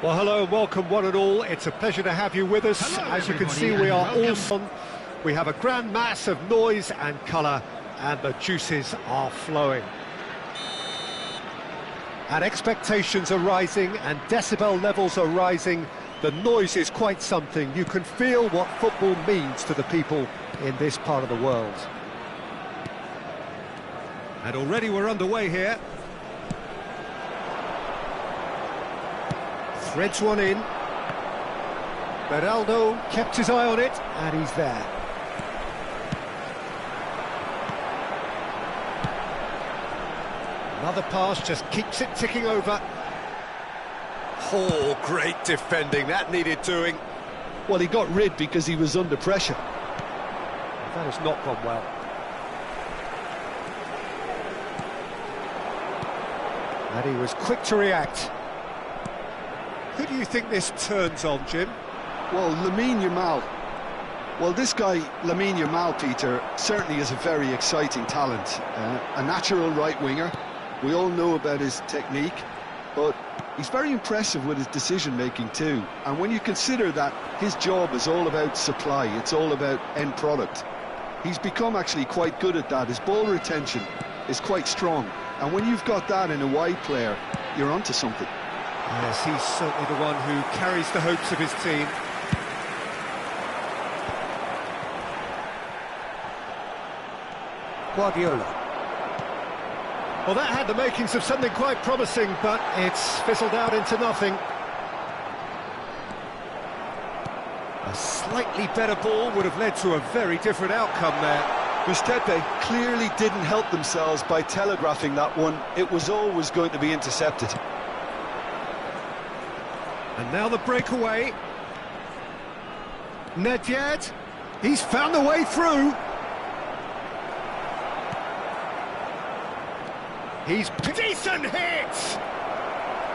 Well, hello and welcome one and all. It's a pleasure to have you with us. Hello, As you can see, everybody, we are and all on. We have a grand mass of noise and colour, and the juices are flowing. And expectations are rising, and decibel levels are rising. The noise is quite something. You can feel what football means to the people in this part of the world. And already we're underway here. Threads one in. Beraldo kept his eye on it, and he's there. Another pass just keeps it ticking over. Oh, great defending, that needed doing. Well, he got rid because he was under pressure. That has not gone well. And he was quick to react. Who do you think this turns on, Jim? Well, Lamine Yamal. Well, this guy, Lamine Yamal, Peter, certainly is a very exciting talent. A natural right winger. We all know about his technique, but he's very impressive with his decision-making too. And when you consider that his job is all about supply, it's all about end product, he's become actually quite good at that. His ball retention is quite strong. And when you've got that in a wide player, you're onto something. Yes, he's certainly the one who carries the hopes of his team. Guardiola. Well, that had the makings of something quite promising, but it's fizzled out into nothing. A slightly better ball would have led to a very different outcome there. Instead, they clearly didn't help themselves by telegraphing that one. It was always going to be intercepted. And now the breakaway. Nedved, he's found the way through. He's decent hit!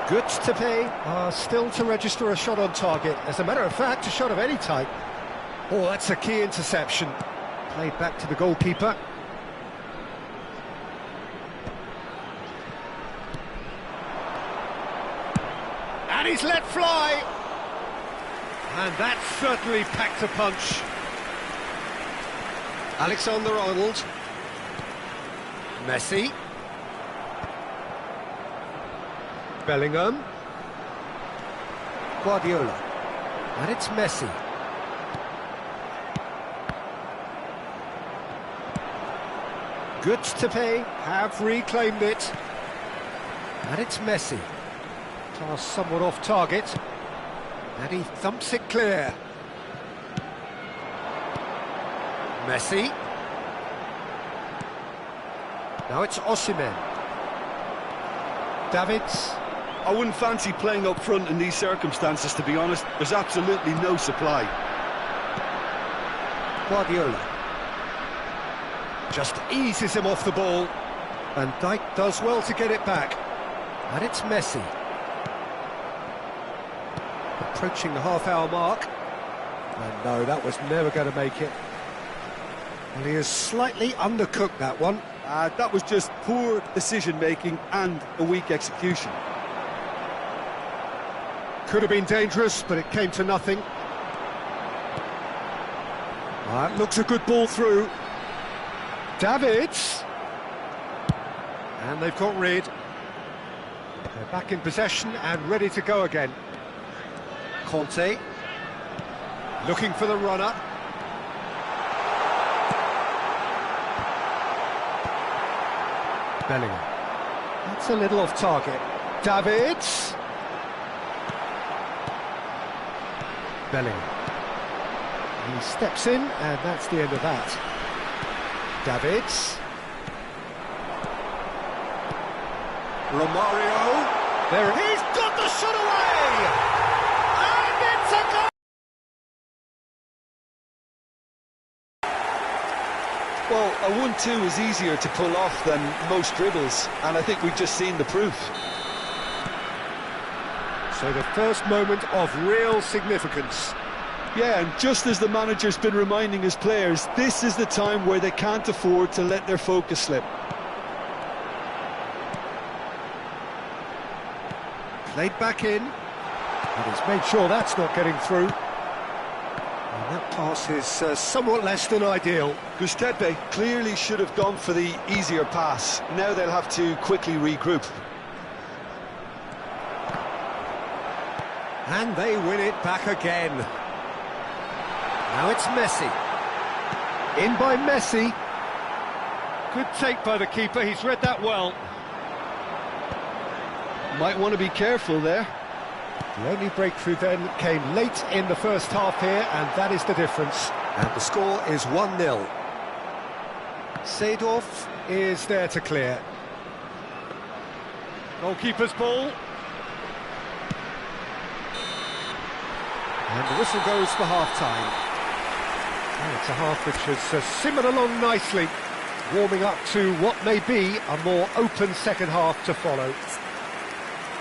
Good to pay, still to register a shot on target. As a matter of fact, a shot of any type. Oh, that's a key interception. Played back to the goalkeeper. And he's let fly. And that certainly packed a punch. Alexander-Arnold. Messi. Bellingham. Guardiola. And it's Messi. Goods to pay, have reclaimed it. And it's Messi. Pass somewhat off target. And he thumps it clear. Messi. Now it's Osimhen. Davids. I wouldn't fancy playing up front in these circumstances, to be honest. There's absolutely no supply. Guardiola. Just eases him off the ball. And Dijk does well to get it back. And it's Messi. Approaching the half-hour mark. And no, that was never going to make it. And he has slightly undercooked that one. That was just poor decision-making and a weak execution. Could have been dangerous, but it came to nothing. That looks a good ball through. Davids. And they've got rid. They're back in possession and ready to go again. Conte. Looking for the runner. Bellingham. That's a little off target. Davids. Bellingham. He steps in, and that's the end of that. Davids. Romario. There he's got the shot away! And it's a goal! Well, a 1-2 is easier to pull off than most dribbles, and I think we've just seen the proof. So the first moment of real significance. Yeah, and just as the manager's been reminding his players, this is the time where they can't afford to let their focus slip. Played back in. And he's made sure that's not getting through. And that pass is somewhat less than ideal. Gustepe clearly should have gone for the easier pass. Now they'll have to quickly regroup. And they win it back again. Now it's Messi. In by Messi. Good take by the keeper, he's read that well. Might want to be careful there. The only breakthrough then came late in the first half here, and that is the difference. And the score is 1-0. Seedorf is there to clear. Goalkeeper's ball. And the whistle goes for half-time. And it's a half which has simmered along nicely, warming up to what may be a more open second half to follow.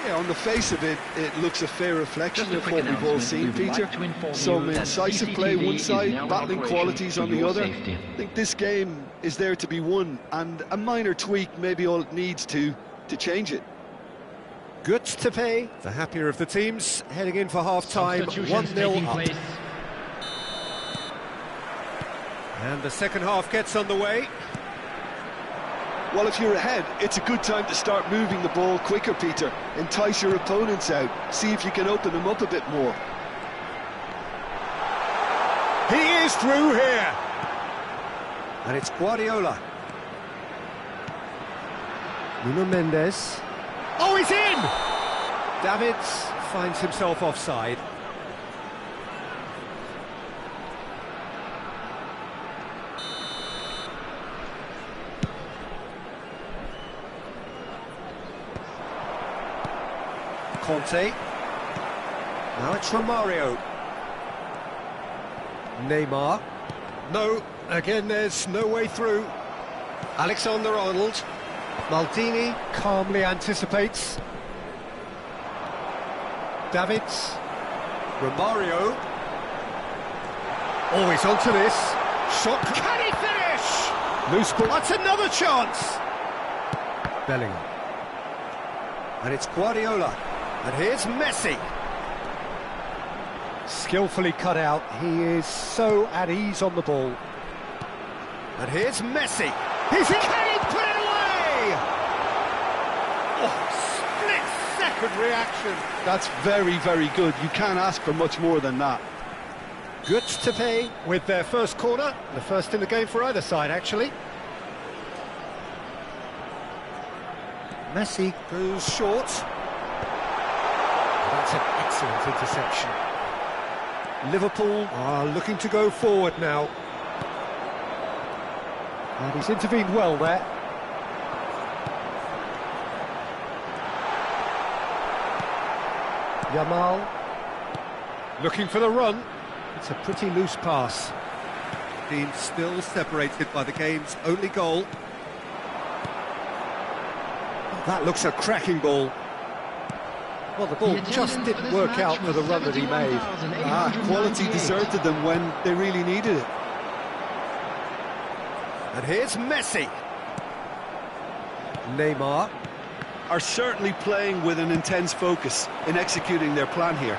Yeah, on the face of it, it looks a fair reflection of what we've all seen, Peter. Some incisive play one side, battling qualities on the other. I think this game is there to be won, and a minor tweak may be all it needs to change it. Good to pay. The happier of the teams, heading in for half-time, 1-0 up. And the second half gets underway. Well, if you're ahead, it's a good time to start moving the ball quicker, Peter. Entice your opponents out. See if you can open them up a bit more. He is through here. And it's Guardiola. Nuno Mendes. Oh, he's in! Davids finds himself offside. Conte. Now it's Romario. Neymar. No, again there's no way through. Alexander-Arnold. Maldini calmly anticipates. Davids. Romario. Oh, he's onto this. Shot. Can he finish? Loose ball. That's another chance. Bellingham. And it's Guardiola. And here's Messi. Skillfully cut out. He is so at ease on the ball. And here's Messi. He's in. Can he put it away? Oh, split-second reaction. That's very, very good. You can't ask for much more than that. Good to pay with their first corner. The first in the game for either side, actually. Messi goes short. That's an excellent interception. Liverpool are looking to go forward now. And he's intervened well there. Yamal. Looking for the run. It's a pretty loose pass. Team still separated by the game's only goal. That looks a cracking ball. Well, the ball just didn't work out for the run that he made. Quality deserted them when they really needed it. And here's Messi. Neymar. Are certainly playing with an intense focus in executing their plan here.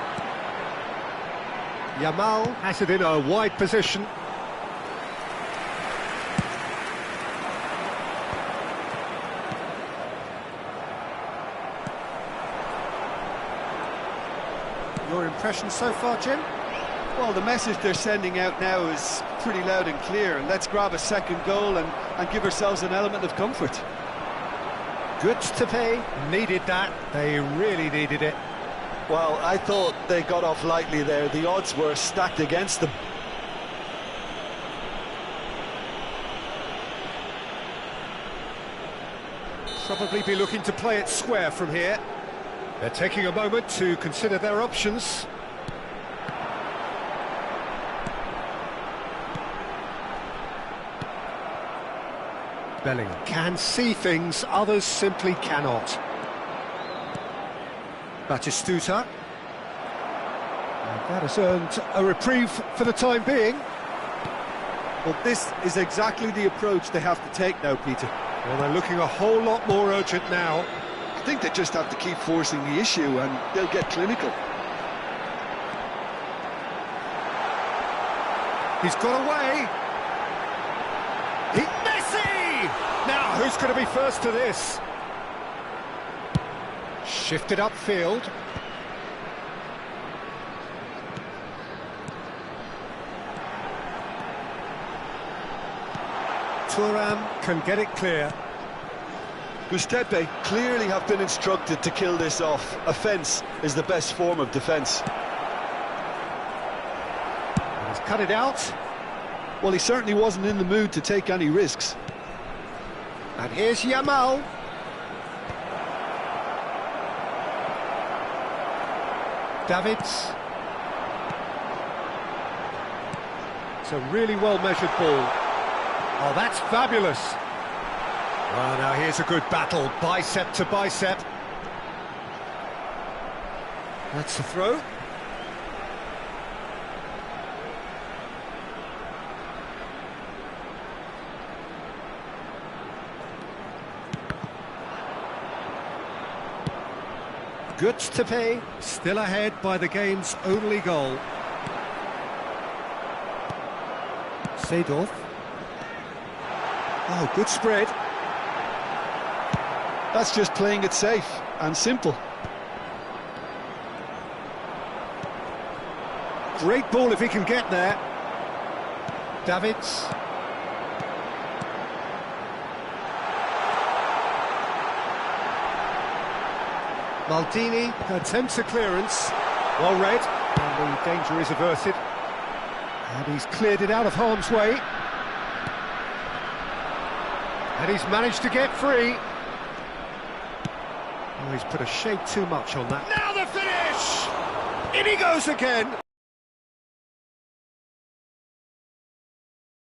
Yamal has it in a wide position. Your impression so far, Jim? Well, the message they're sending out now is pretty loud and clear. Let's grab a second goal and give ourselves an element of comfort. Good to pay. Needed that. They really needed it. Well, I thought they got off lightly there. The odds were stacked against them. Probably be looking to play it square from here. They're taking a moment to consider their options. Bellingham can see things others simply cannot. Batistuta. And that has earned a reprieve for the time being. Well, this is exactly the approach they have to take now, Peter. Well, they're looking a whole lot more urgent now. I think they just have to keep forcing the issue and they'll get clinical. He's got away. Messi! Now, who's going to be first to this? Shifted upfield. Thuram can get it clear. Gustepe clearly have been instructed to kill this off. Offence is the best form of defence. He's cut it out. Well, he certainly wasn't in the mood to take any risks. And here's Yamal. Davids. It's a really well-measured ball. Oh, that's fabulous. Well, now here's a good battle, bicep to bicep. That's the throw. Good to pay, still ahead by the game's only goal. Seedorf. Oh, good spread. That's just playing it safe and simple. Great ball if he can get there. Davids. Maldini attempts a clearance. Well read, and the danger is averted. And he's cleared it out of harm's way. And he's managed to get free. Oh, he's put a shade too much on that. Now the finish! In he goes again.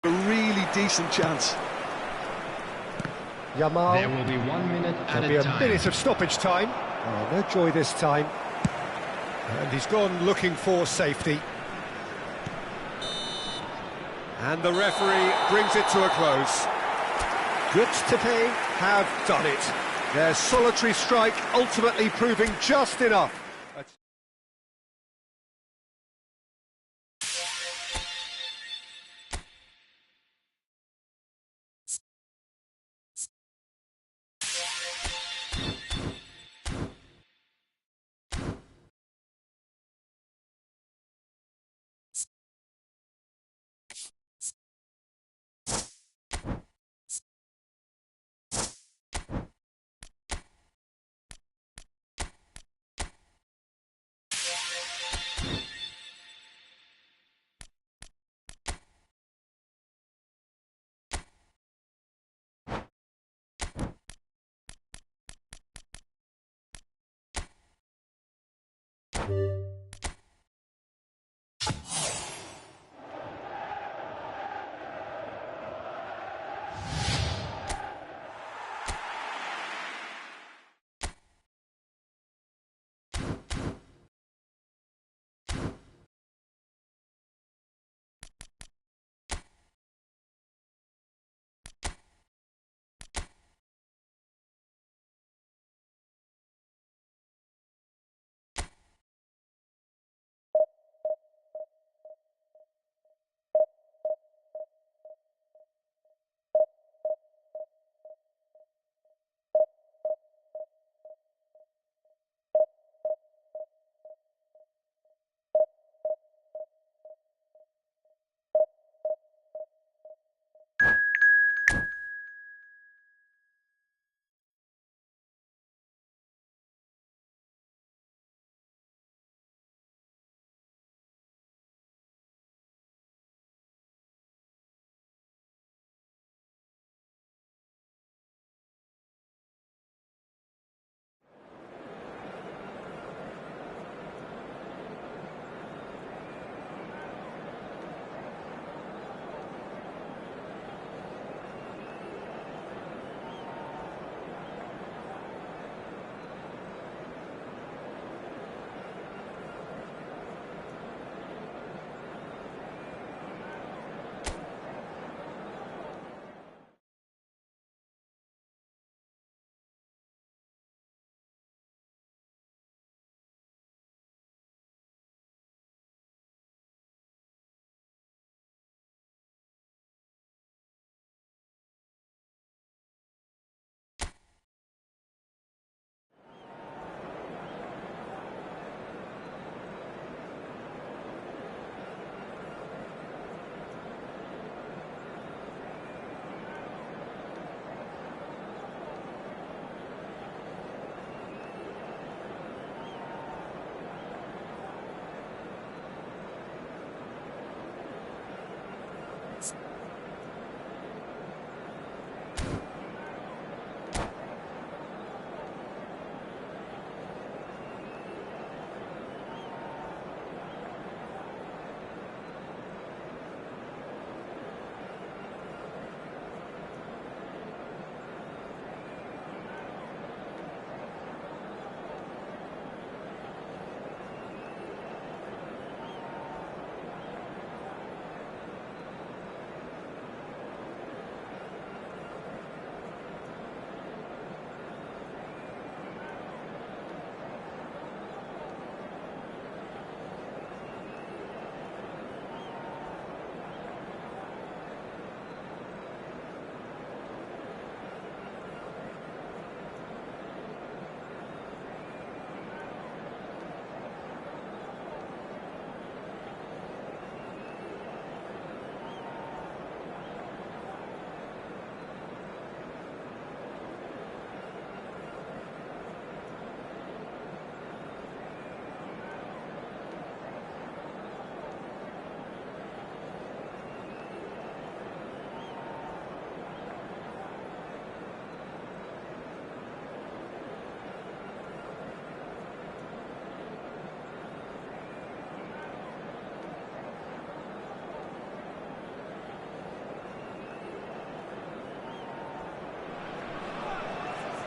A really decent chance. Yamal. There will be 1 minute at There'll be a a time. minute of stoppage time. Oh, no joy this time. And he's gone looking for safety. And the referee brings it to a close. Gustepe have done it. Their solitary strike ultimately proving just enough.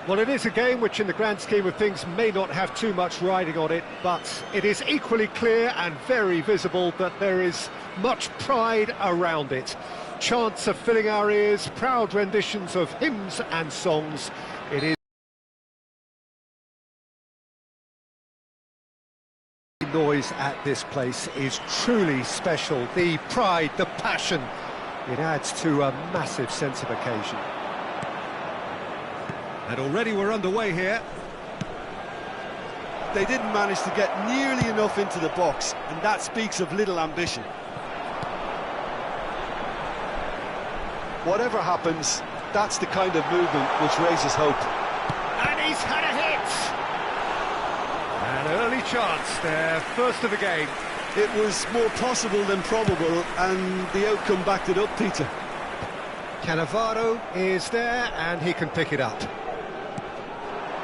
Well, it is a game which, in the grand scheme of things, may not have too much riding on it, but it is equally clear and very visible that there is much pride around it. Chants are filling our ears, proud renditions of hymns and songs. It is noise at this place is truly special. The pride, the passion, it adds to a massive sense of occasion. And already we're underway here. They didn't manage to get nearly enough into the box, and that speaks of little ambition. Whatever happens, that's the kind of movement which raises hope. And he's had a hit! An early chance, their first of the game. It was more possible than probable, and the outcome backed it up, Peter. Cannavaro is there, and he can pick it up.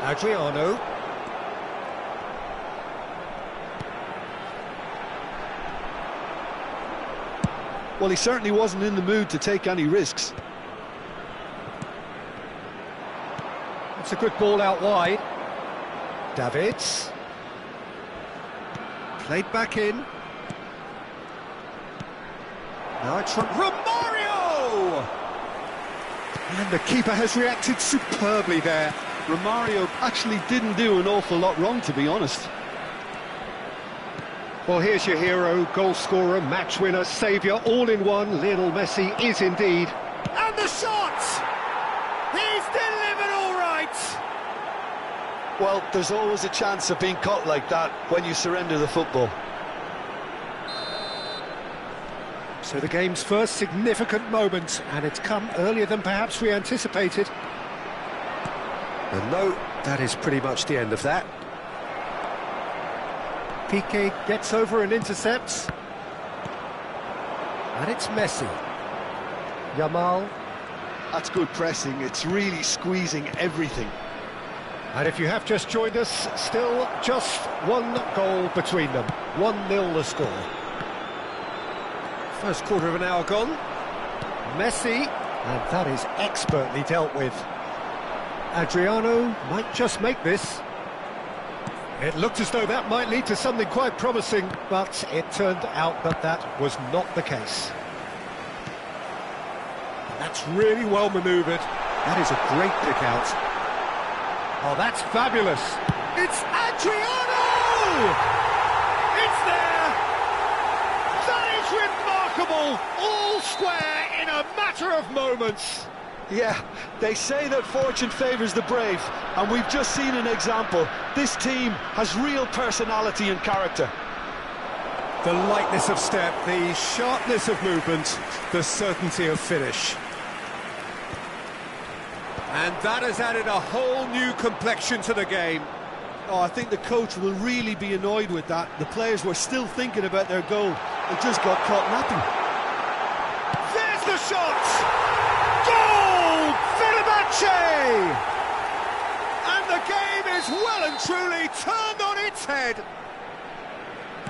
Adriano. Well, he certainly wasn't in the mood to take any risks. It's a good ball out wide. Davids. Played back in. Now it's from Romario! And the keeper has reacted superbly there. Romario actually didn't do an awful lot wrong, to be honest. Well, here's your hero, goal scorer, match winner, saviour, all in one. Lionel Messi is indeed. And the shot! He's delivered all right! Well, there's always a chance of being caught like that when you surrender the football. So the game's first significant moment, and it's come earlier than perhaps we anticipated. And no, that is pretty much the end of that. Piqué gets over and intercepts. And it's Messi. Yamal. That's good pressing, it's really squeezing everything. And if you have just joined us, still just one goal between them. 1-0 the score. First quarter of an hour gone. Messi, and that is expertly dealt with. Adriano might just make this. It looked as though that might lead to something quite promising, but it turned out that that was not the case. That's really well manoeuvred. That is a great pick out. Oh, that's fabulous. It's Adriano! It's there! That is remarkable! All square in a matter of moments. Yeah, they say that fortune favours the brave, and we've just seen an example. This team has real personality and character. The lightness of step, the sharpness of movement, the certainty of finish. And that has added a whole new complexion to the game. Oh, I think the coach will really be annoyed with that. The players were still thinking about their goal. They just got caught napping. There's the shot! Goal! Fenerbahce! And the game is well and truly turned on its head.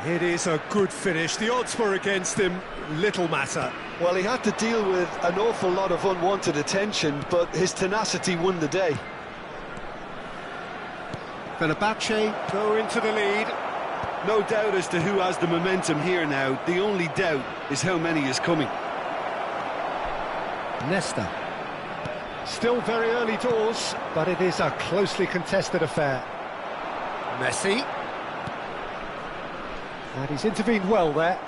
It is a good finish. The odds were against him. Little matter. Well, he had to deal with an awful lot of unwanted attention, but his tenacity won the day. Fenerbahce go into the lead. No doubt as to who has the momentum here now. The only doubt is how many is coming. Nesta. Still very early doors, but it is a closely contested affair. Messi. And he's intervened well there.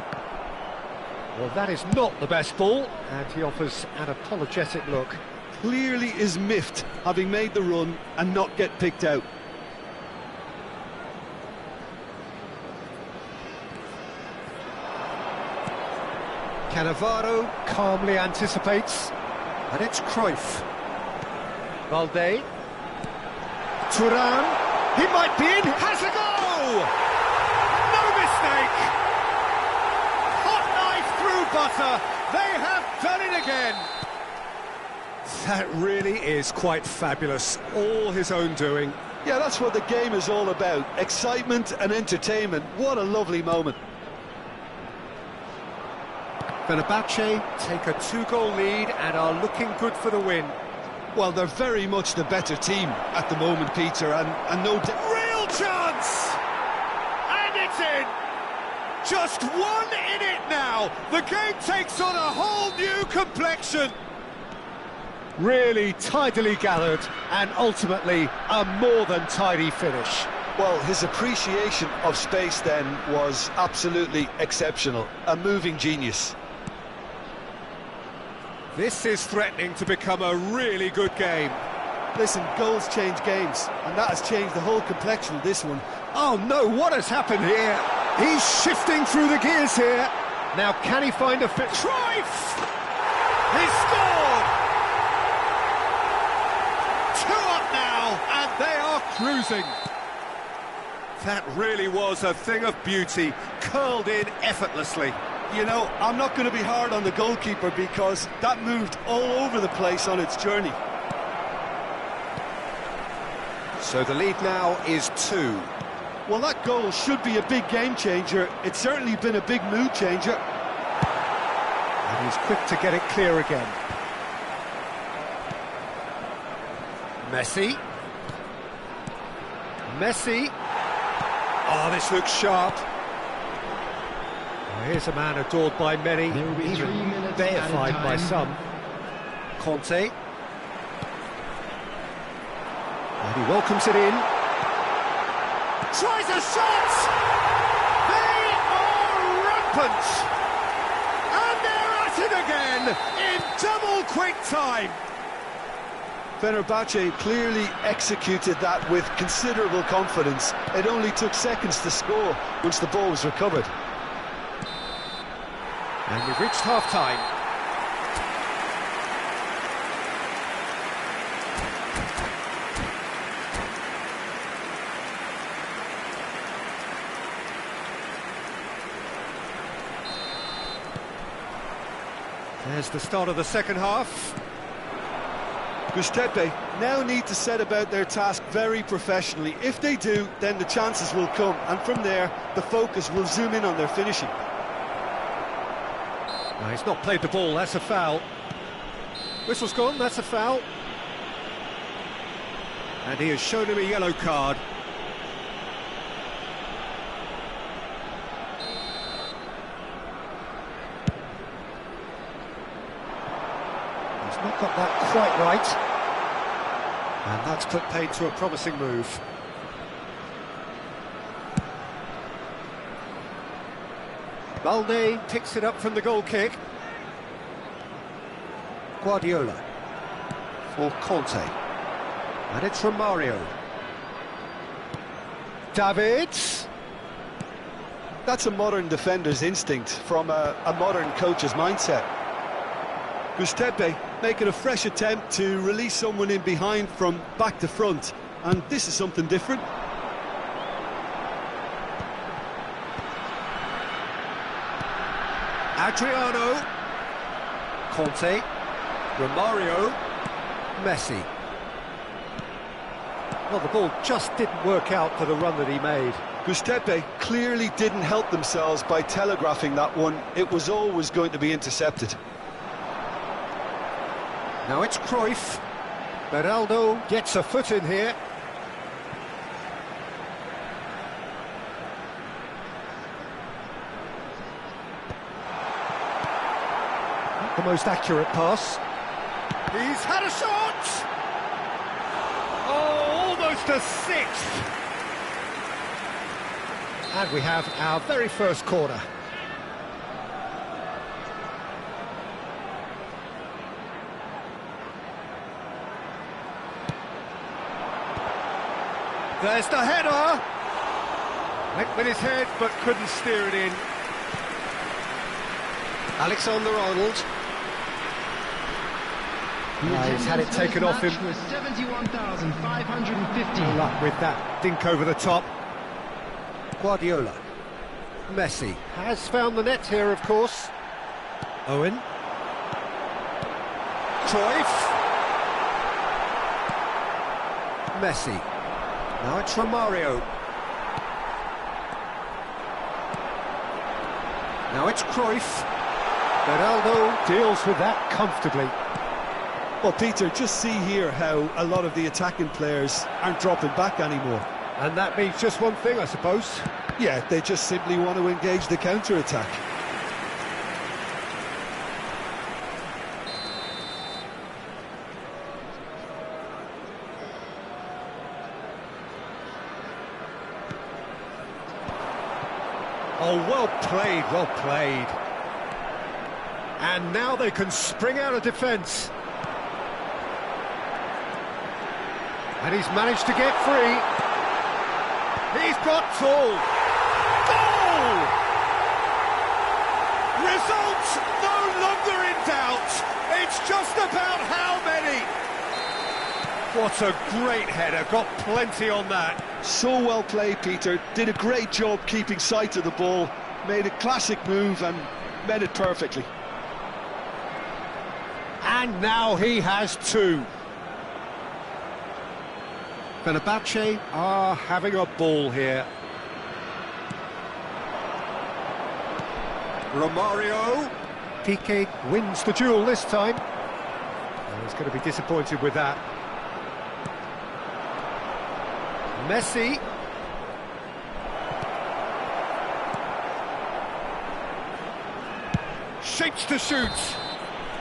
Well, that is not the best ball, and he offers an apologetic look. Clearly is miffed, having made the run and not get picked out. Cannavaro calmly anticipates, and it's Cruyff. Valde. Turan. He might be in. Has a go! No mistake! Hot knife through butter. They have done it again. That really is quite fabulous. All his own doing. Yeah, that's what the game is all about. Excitement and entertainment. What a lovely moment. Fenerbahce take a 2-goal lead and are looking good for the win. Well, they're very much the better team at the moment, Peter, and no... Real chance! And it's in! Just one in it now! The game takes on a whole new complexion! Really tidily gathered, and ultimately a more than tidy finish. Well, his appreciation of space then was absolutely exceptional. A moving genius. This is threatening to become a really good game. Listen, goals change games, and that has changed the whole complexion of this one. Oh no, what has happened here? He's shifting through the gears here. Now can he find a fit? Cruyff! He scored! 2 up now, and they are cruising. That really was a thing of beauty, curled in effortlessly. You know, I'm not going to be hard on the goalkeeper because that moved all over the place on its journey. So the lead now is 2. Well, that goal should be a big game changer. It's certainly been a big mood changer. And he's quick to get it clear again. Messi. Messi. Oh, this looks sharp. Here's a man adored by many, even deified by some. Conte. And he welcomes it in. Tries a shot! They are rampant! And they're at it again in double quick time! Fenerbahce clearly executed that with considerable confidence. It only took seconds to score once the ball was recovered. And we've reached half-time. There's the start of the second half. Gustepe now need to set about their task very professionally. If they do, then the chances will come, and from there, the focus will zoom in on their finishing. No, he's not played the ball, that's a foul. Whistle's gone, that's a foul. And he has shown him a yellow card. He's not got that quite right. And that's put paid to a promising move. Balde picks it up from the goal kick. Guardiola for Conte. And it's Romario. Davids. That's a modern defender's instinct from a modern coach's mindset. Gustepe making a fresh attempt to release someone in behind from back to front, and this is something different. Adriano, Conte, Romario, Messi. Well, the ball just didn't work out for the run that he made. Gustepe clearly didn't help themselves by telegraphing that one. It was always going to be intercepted. Now it's Cruyff. Beraldo gets a foot in here. The most accurate pass. He's had a shot! Oh, almost a sixth! And we have our very first corner. There's the header! Went with his head, but couldn't steer it in. Alexander-Arnold. He's had it taken off him. 71,550. Good luck with that dink over the top. Guardiola. Messi has found the net here, of course. Owen. Cruyff. Messi. Now it's Romario. Now it's Cruyff. Beraldo deals with that comfortably. Well, Peter, just see here how a lot of the attacking players aren't dropping back anymore. And that means just one thing, I suppose. Yeah, they just simply want to engage the counter-attack. Oh, well played, well played. And now they can spring out of defence. And he's managed to get free. He's got full. Goal! Results no longer in doubt. It's just about how many. What a great header, got plenty on that. So well played, Peter. Did a great job keeping sight of the ball. Made a classic move and met it perfectly. And now he has two. Fenerbahce are having a ball here. Romario. Piqué wins the duel this time. And he's going to be disappointed with that. Messi. Shapes to shoot.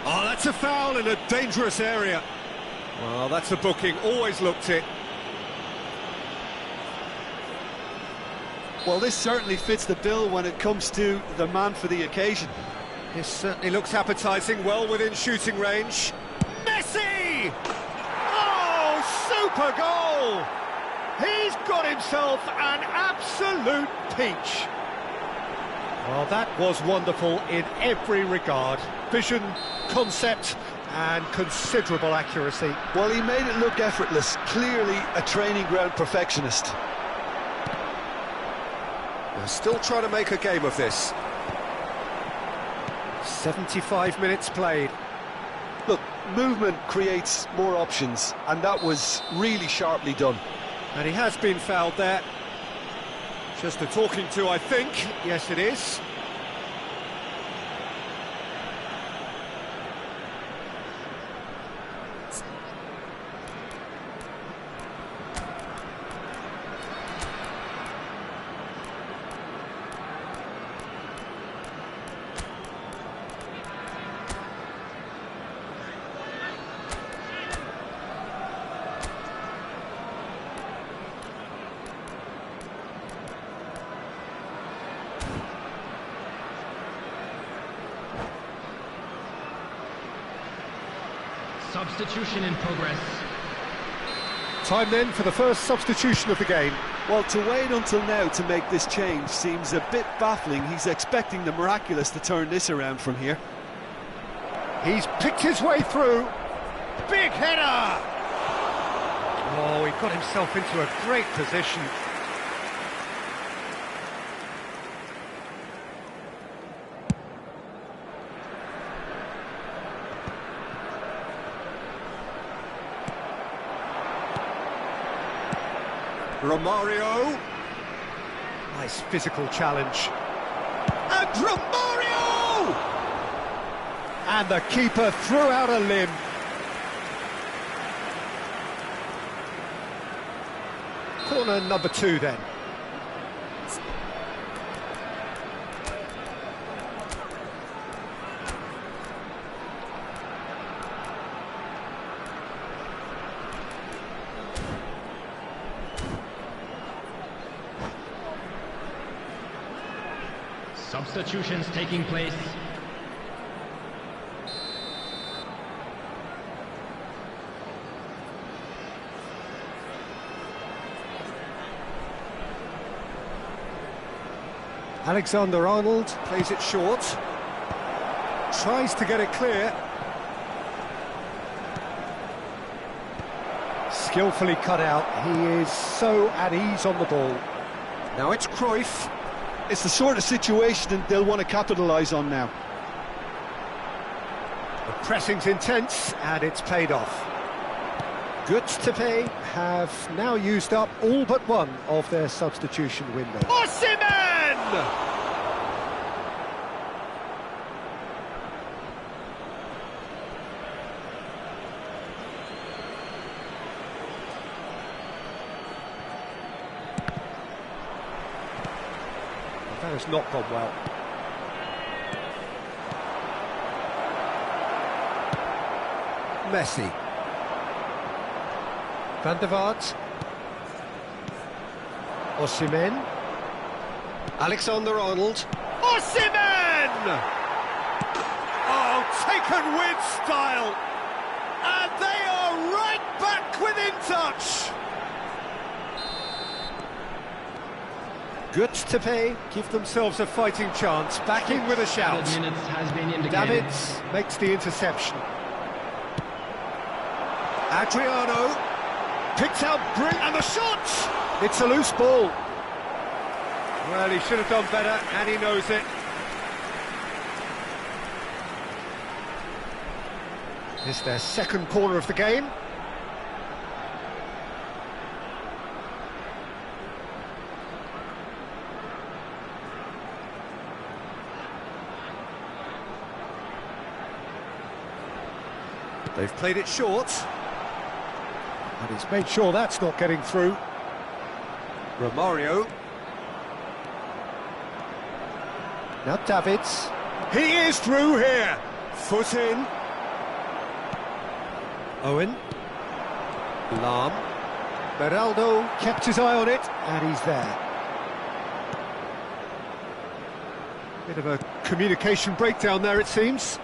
Oh, that's a foul in a dangerous area. Well, that's a booking, always looked it. Well, this certainly fits the bill when it comes to the man for the occasion. This certainly looks appetising, well within shooting range. Messi! Oh, super goal! He's got himself an absolute peach. Well, that was wonderful in every regard. Vision, concept, and considerable accuracy. Well, he made it look effortless. Clearly a training ground perfectionist. They're still trying to make a game of this. 75 minutes played. Look, movement creates more options, and that was really sharply done. And he has been fouled there. Just a talking to, I think. Yes, it is. Substitution in progress. Time then for the first substitution of the game. Well, to wait until now to make this change seems a bit baffling. He's expecting the miraculous to turn this around from here. He's picked his way through. Big header! Oh, he got himself into a great position. Romario. Nice physical challenge. And Romario! And the keeper threw out a limb. Corner number 2 then. Substitutions taking place. Alexander-Arnold plays it short. Tries to get it clear. Skillfully cut out. He is so at ease on the ball. Now it's Cruyff. It's the sort of situation they'll want to capitalise on now. The pressing's intense, and it's paid off. Goods to pay have now used up all but one of their substitution window. Osimhen! That has not gone well. Messi. Van der Vaart. Osimhen. Alexander-Arnold. Osimhen! Oh, taken with style. And they are right back within touch. Good to pay, give themselves a fighting chance, back in with a shout. Minutes has been indicated. Davids makes the interception. Adriano picked out and the shot! It's a loose ball. Well, he should have done better, and he knows it. It's their second corner of the game. They've played it short, and he's made sure that's not getting through. Romario. Now Davids. He is through here. Foot in. Owen. Lahm. Beraldo kept his eye on it, and he's there. Bit of a communication breakdown there, it seems.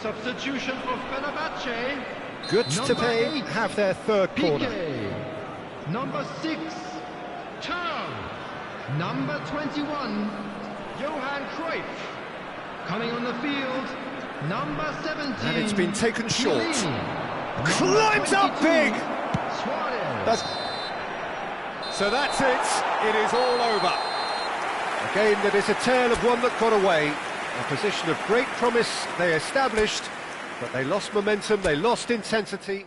Substitution of Fenerbahce. Good to pay, 8, have their third corner. PK. Number 6, Turn. Number 21, Johan Cruyff. Coming on the field, number 17. And it's been taken short. Chiellini. Climbs Number up 22, big. Suarez. So that's it. It is all over. A game that is a tale of one that got away. A position of great promise they established, but they lost momentum, they lost intensity.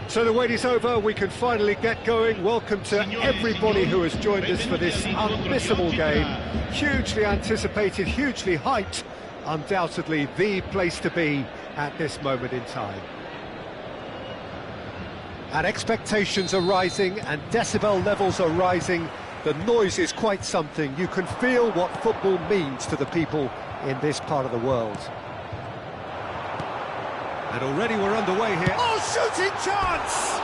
So the wait is over, we can finally get going. Welcome to everybody who has joined us for this unmissable game. Hugely anticipated, hugely hyped. Undoubtedly the place to be at this moment in time. And expectations are rising and decibel levels are rising. The noise is quite something. You can feel what football means to the people in this part of the world. And already we're underway here. Oh, shooting chance!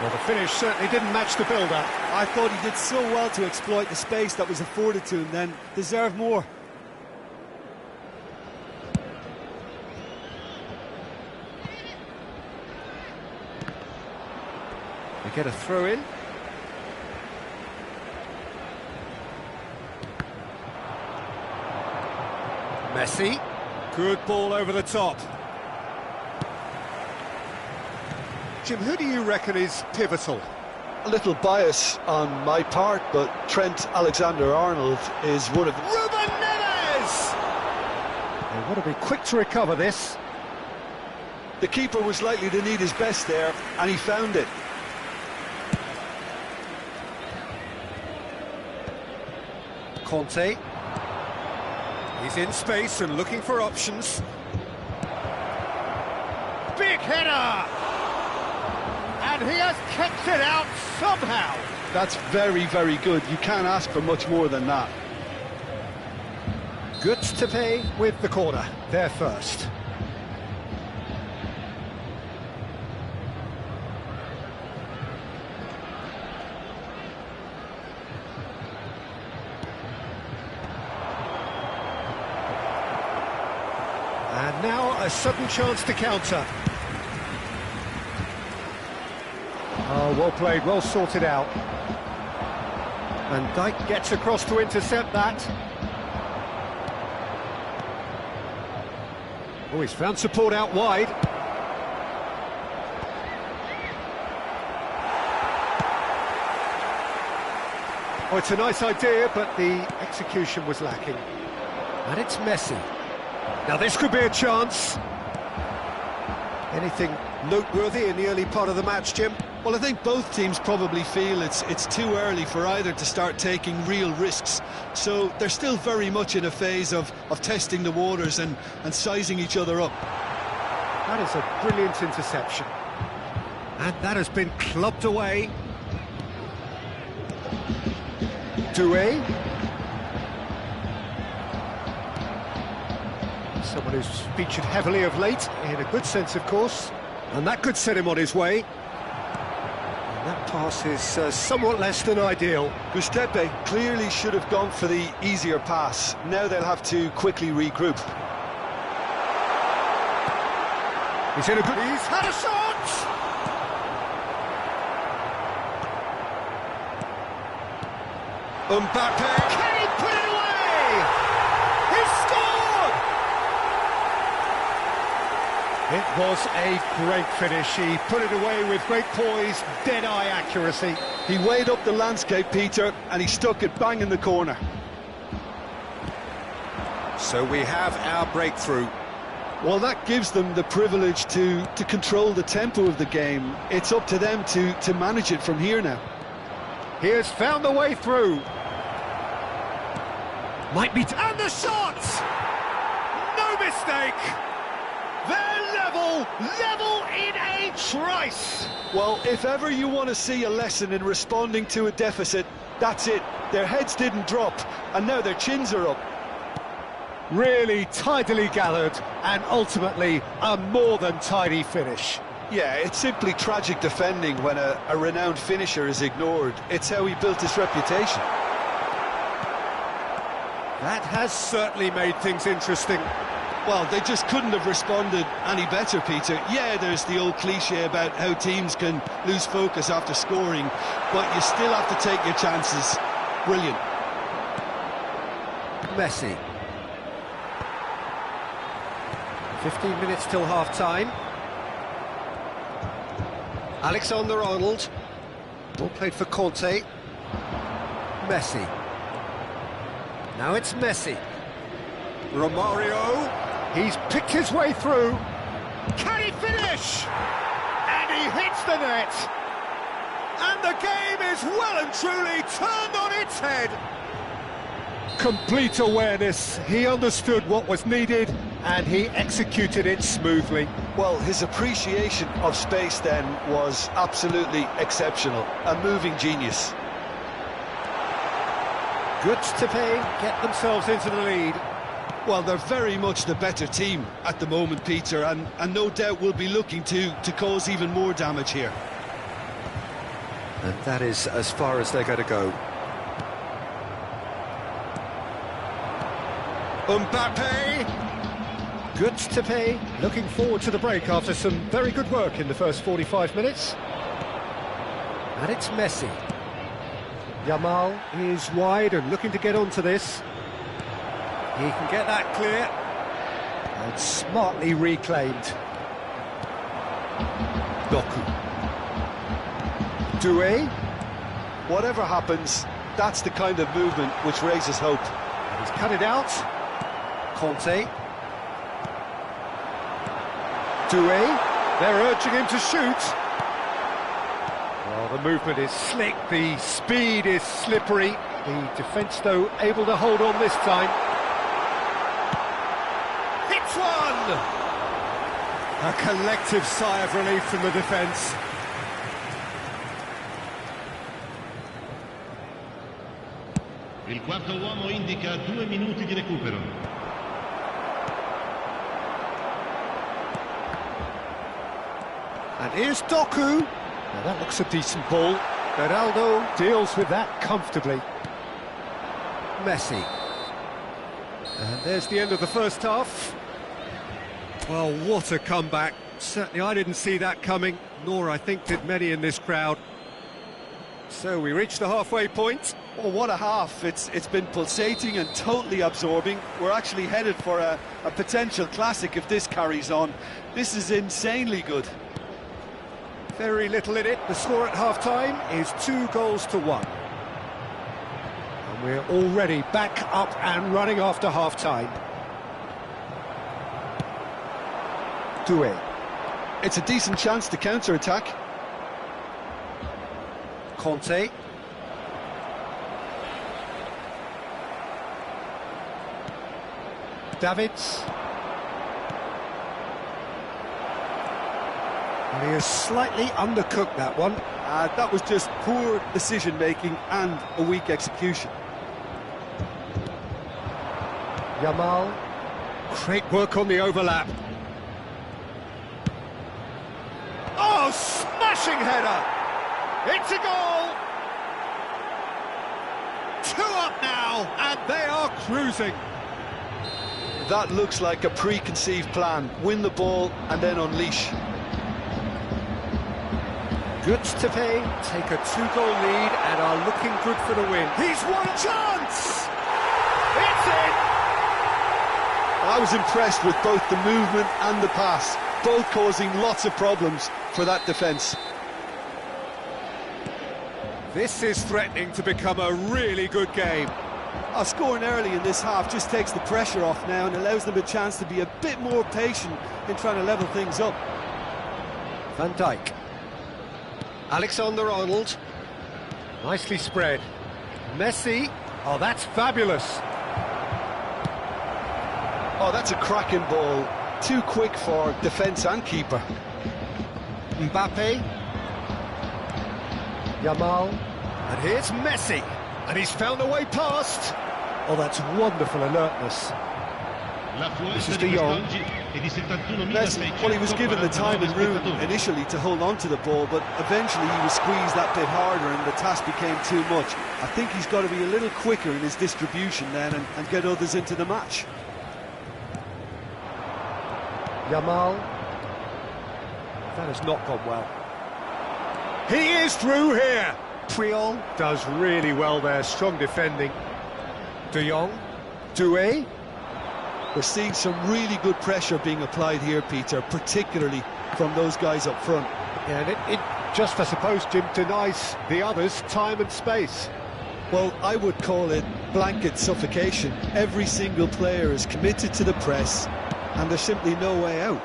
Well, the finish certainly didn't match the build-up. I thought he did so well to exploit the space that was afforded to him then. Deserved more. They get a throw in. Messi. Good ball over the top. Jim, who do you reckon is pivotal? A little bias on my part, but Trent Alexander-Arnold is one of them. Ruben Neves! They want to be quick to recover this. The keeper was likely to need his best there, and he found it. Conte. He's in space and looking for options. Big header! And he has kept it out somehow. That's very, very good. You can't ask for much more than that. Good to pay with the corner. There first. And now a sudden chance to counter. Oh, well played, well sorted out. And Dijk gets across to intercept that. Oh, he's found support out wide. Oh, it's a nice idea, but the execution was lacking. And it's Messi. Now this could be a chance. Anything noteworthy in the early part of the match, Jim? Well, I think both teams probably feel it's too early for either to start taking real risks. So they're still very much in a phase of testing the waters and sizing each other up. That is a brilliant interception. And that has been clubbed away. Doué. Someone who's featured heavily of late, in a good sense, of course. And that could set him on his way. And that pass is somewhat less than ideal. Giuseppe clearly should have gone for the easier pass. Now they'll have to quickly regroup. He's in a good... He's had a shot! Mbappe! Can he put it away? He scored! It was a great finish. He put it away with great poise, dead-eye accuracy. He weighed up the landscape, Peter, and he stuck it bang in the corner. So we have our breakthrough. Well, that gives them the privilege to control the tempo of the game. It's up to them to manage it from here now. He has found the way through. Might be... And the shot! No mistake! They're level in a trice! Well, if ever you want to see a lesson in responding to a deficit, that's it. Their heads didn't drop, and now their chins are up. Really tidily gathered, and ultimately a more than tidy finish. Yeah, it's simply tragic defending when a renowned finisher is ignored. It's how he built his reputation. That has certainly made things interesting. Well, they just couldn't have responded any better, Peter. Yeah, there's the old cliche about how teams can lose focus after scoring, but you still have to take your chances. Brilliant. Messi. 15 minutes till half-time. Alexander-Arnold. Ball played for Conte. Messi. Now it's Messi. Romario. He's picked his way through. Can he finish? And And he hits the net! And the game is well and truly turned on its head! Complete awareness, he understood what was needed, and he executed it smoothly. Well, his appreciation of space then was absolutely exceptional. A moving genius. Good to pay, get themselves into the lead. Well, they're very much the better team at the moment, Peter, and no doubt will be looking to cause even more damage here. And that is as far as they're going to go. Mbappe! Good to pay, looking forward to the break after some very good work in the first 45 minutes. And it's Messi. Yamal is wide and looking to get onto this. He can get that clear. And smartly reclaimed. Doku. Doué. Whatever happens, that's the kind of movement which raises hope. He's cut it out. Conte. Doué. They're urging him to shoot. Well, the movement is slick, the speed is slippery. The defence, though, able to hold on this time. Hits one! A collective sigh of relief from the defence. Il quarto uomo indica 2 minuti di recupero. And here's Doku. Now that looks a decent ball. Ronaldo deals with that comfortably. Messi. And there's the end of the first half. Well, what a comeback. Certainly I didn't see that coming, nor I think did many in this crowd. So we reached the halfway point. Oh, what a half. It's been pulsating and totally absorbing. We're actually headed for a potential classic if this carries on. This is insanely good. Very little in it. The score at half-time is 2-1. And we're already back up and running after half-time. Doué. It's a decent chance to counter-attack. Conte. Davids. And he has slightly undercooked that one. That was just poor decision-making and a weak execution. Yamal. Great work on the overlap. Oh, smashing header! It's a goal! 2 up now, and they are cruising. That looks like a preconceived plan. Win the ball and then unleash. Good to pay, take a 2-goal lead and are looking good for the win. He's won a chance! It's in! I was impressed with both the movement and the pass, both causing lots of problems for that defence. This is threatening to become a really good game. Scoring early in this half just takes the pressure off now and allows them a chance to be a bit more patient in trying to level things up. Van Dijk. Alexander-Arnold. Nicely spread. Messi. Oh, that's fabulous. Oh, that's a cracking ball. Too quick for defence and keeper. Mbappe. Yamal. And here's Messi. And he's found a way past. Oh, that's wonderful alertness. This is De Jong. Messi, well, he was given the time and room initially to hold on to the ball, but eventually he was squeezed that bit harder and the task became too much. I think he's got to be a little quicker in his distribution then and get others into the match. Yamal. That has not gone well. He is through here. Puyol does really well there, strong defending. De Jong. Doué. We're seeing some really good pressure being applied here, Peter, particularly from those guys up front. Yeah, and it just, I suppose, Jim, denies the others time and space. Well, I would call it blanket suffocation. Every single player is committed to the press, and there's simply no way out.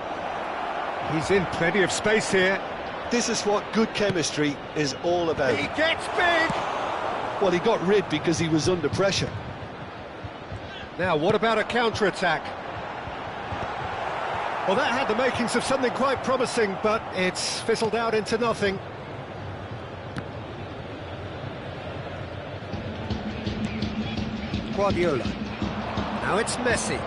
He's in plenty of space here. This is what good chemistry is all about. He gets big! Well, he got rid because he was under pressure. Now, what about a counter-attack? Well, that had the makings of something quite promising, but it's fizzled out into nothing. Guardiola. Now it's Messi.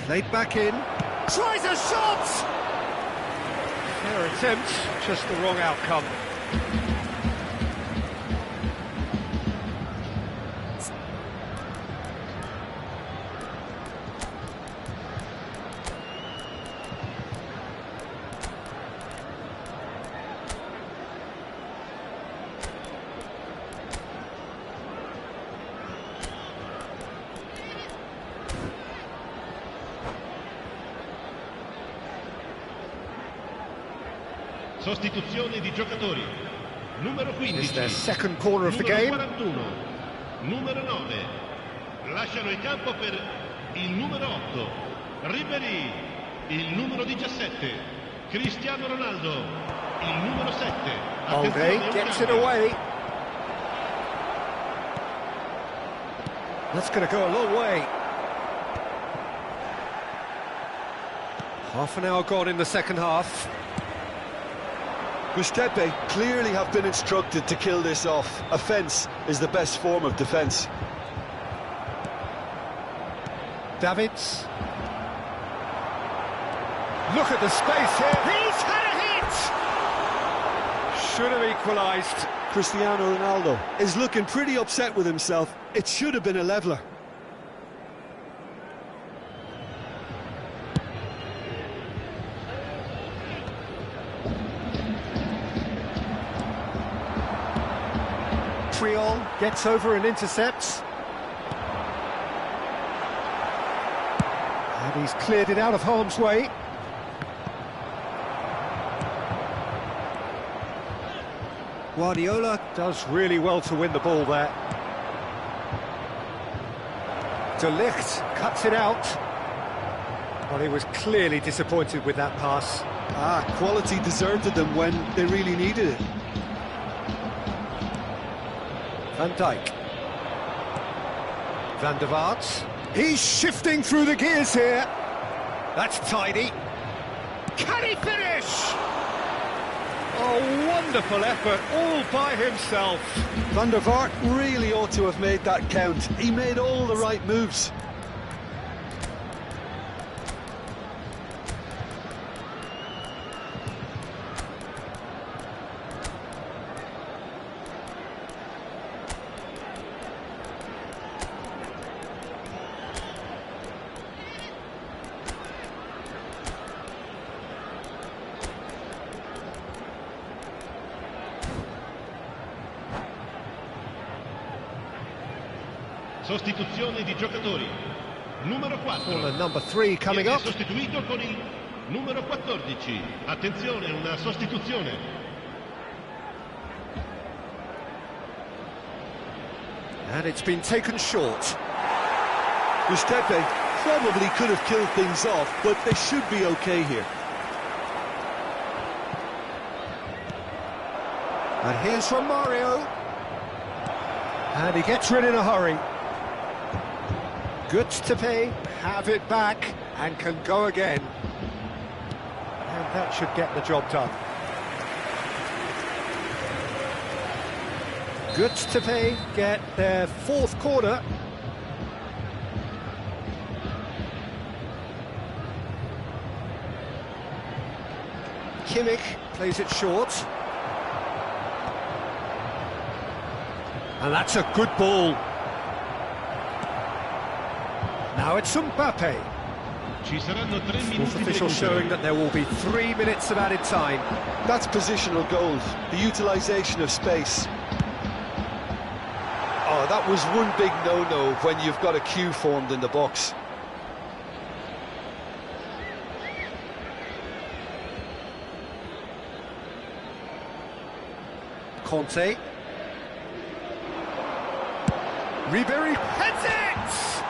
Played back in. Tries a shot! Fair attempt, just the wrong outcome. Sostituzione di giocatori. Numero 15. It's their second corner of the game. 41. Numero 9. Lasciano il campo per il numero 8. Ribéry. Il numero 17. Cristiano Ronaldo. Il numero 7. Olde gets it away. That's going to go a long way. Half an hour gone in the second half. Gustepe clearly have been instructed to kill this off. Offence is the best form of defence. Davids. Look at the space here. He's had a hit! Should have equalised. Cristiano Ronaldo is looking pretty upset with himself. It should have been a leveller. Triol gets over and intercepts. And he's cleared it out of harm's way. Guardiola does really well to win the ball there. De Ligt cuts it out. Well, he was clearly disappointed with that pass. Quality deserted them when they really needed it. Van Dijk. Van der Vaart. He's shifting through the gears here. That's tidy. Can he finish? Oh, wonderful effort, all by himself. Van der Vaart really ought to have made that count. He made all the right moves. Sostituzione di giocatori. Numero 4. Well, number 3 coming Viene up. sostituito con il numero 14. Attenzione, una sostituzione. And it's been taken short. Gustepe probably could have killed things off, but they should be okay here. And here's from Mario. And he gets rid in a hurry. Good to pay, have it back, and can go again. And that should get the job done. Good to pay, get their fourth corner. Kimmich plays it short. And that's a good ball. Now it's Mbappe. Ci saranno 3 minuti Fourth di official recupero. showing that there will be 3 minutes of added time. That's positional goals, the utilisation of space. Oh, that was one big no-no when you've got a queue formed in the box. Conte. Ribery heads it!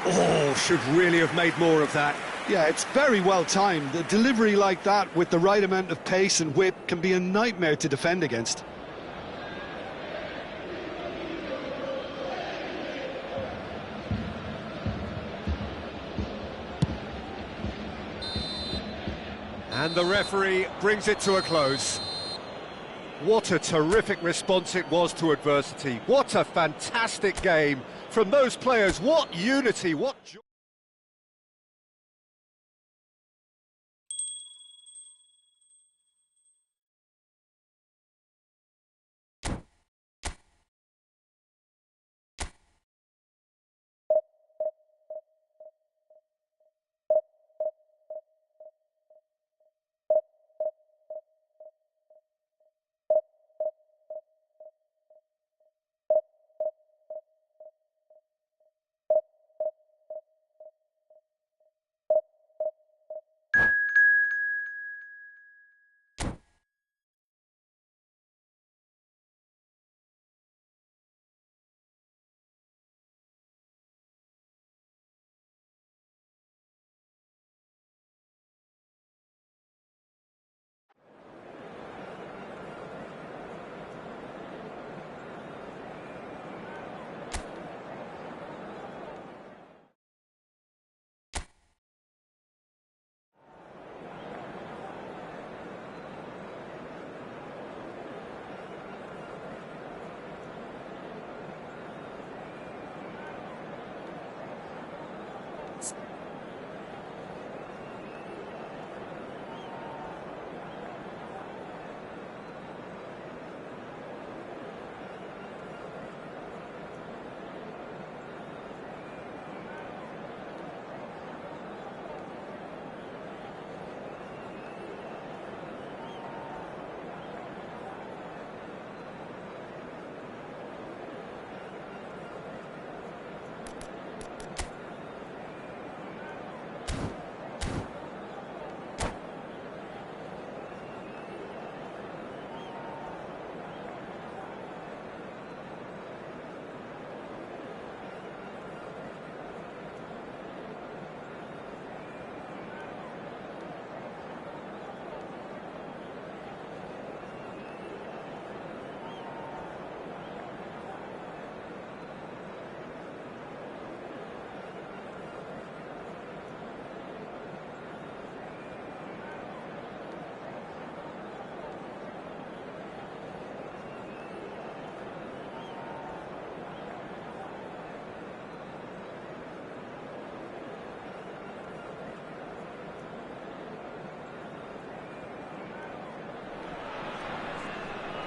Oh, should really have made more of that. Yeah, it's very well timed. A delivery like that with the right amount of pace and whip can be a nightmare to defend against. And the referee brings it to a close. What a terrific response it was to adversity. What a fantastic game from those players. What unity, what joy.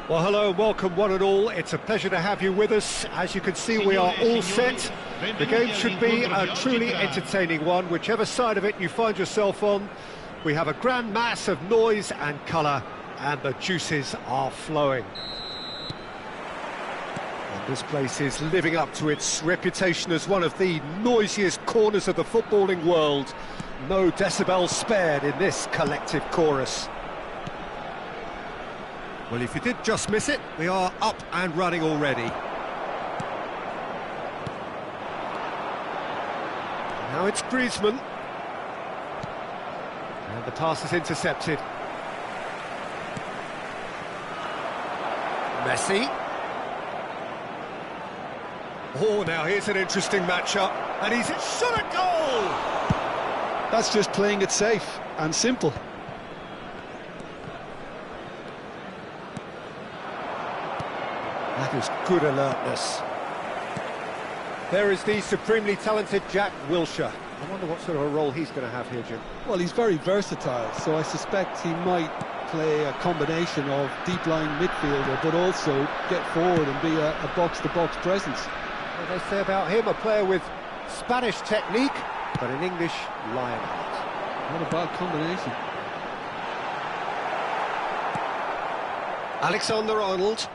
Well, hello and welcome one and all. It's a pleasure to have you with us. As you can see, we are all set. The game should be a truly entertaining one, whichever side of it you find yourself on. We have a grand mass of noise and colour, and the juices are flowing. And this place is living up to its reputation as one of the noisiest corners of the footballing world. No decibels spared in this collective chorus. Well, if you did just miss it, we are up and running already. Now it's Griezmann. And the pass is intercepted. Messi. Oh, now here's an interesting matchup. And he's shot a goal! That's just playing it safe and simple. That is good alertness. There is the supremely talented Jack Wilshere. I wonder what sort of a role he's going to have here, Jim. Well, he's very versatile, so I suspect he might play a combination of deep-lying midfielder, but also get forward and be a box-to-box presence. What they say about him, a player with Spanish technique, but an English lion heart. Not a bad combination. Alexander-Arnold.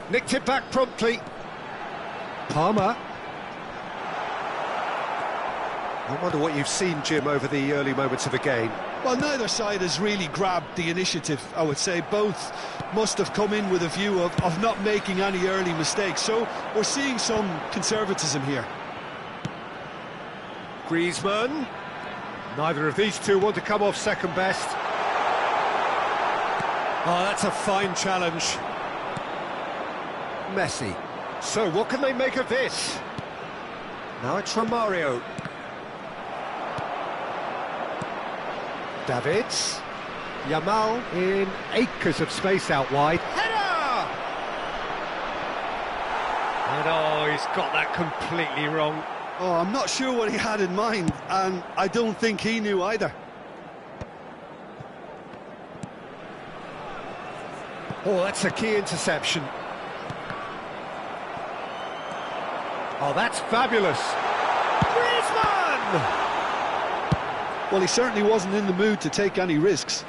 Nicked it back promptly. Palmer. I wonder what you've seen, Jim, over the early moments of the game. Well, neither side has really grabbed the initiative, I would say. Both must have come in with a view of not making any early mistakes. So we're seeing some conservatism here. Griezmann. Neither of these two want to come off second best. Oh, that's a fine challenge. Messi. So what can they make of this? Now it's Romario. Davids. Yamal in acres of space out wide. Header! And oh, he's got that completely wrong. Oh, I'm not sure what he had in mind, and I don't think he knew either. Oh, that's a key interception. Oh, that's fabulous. Griezmann! Well, he certainly wasn't in the mood to take any risks.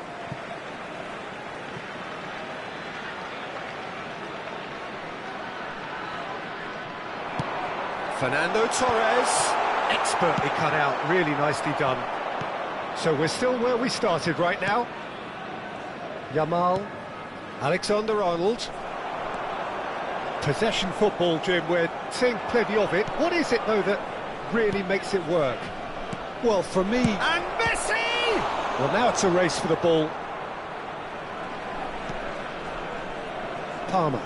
Fernando Torres, expertly cut out, really nicely done. So we're still where we started right now. Yamal, Alexander-Arnold. Possession football, Jim, we're seeing plenty of it. What is it, though, that really makes it work? Well, for me... And Messi! Well, now it's a race for the ball. Palmer.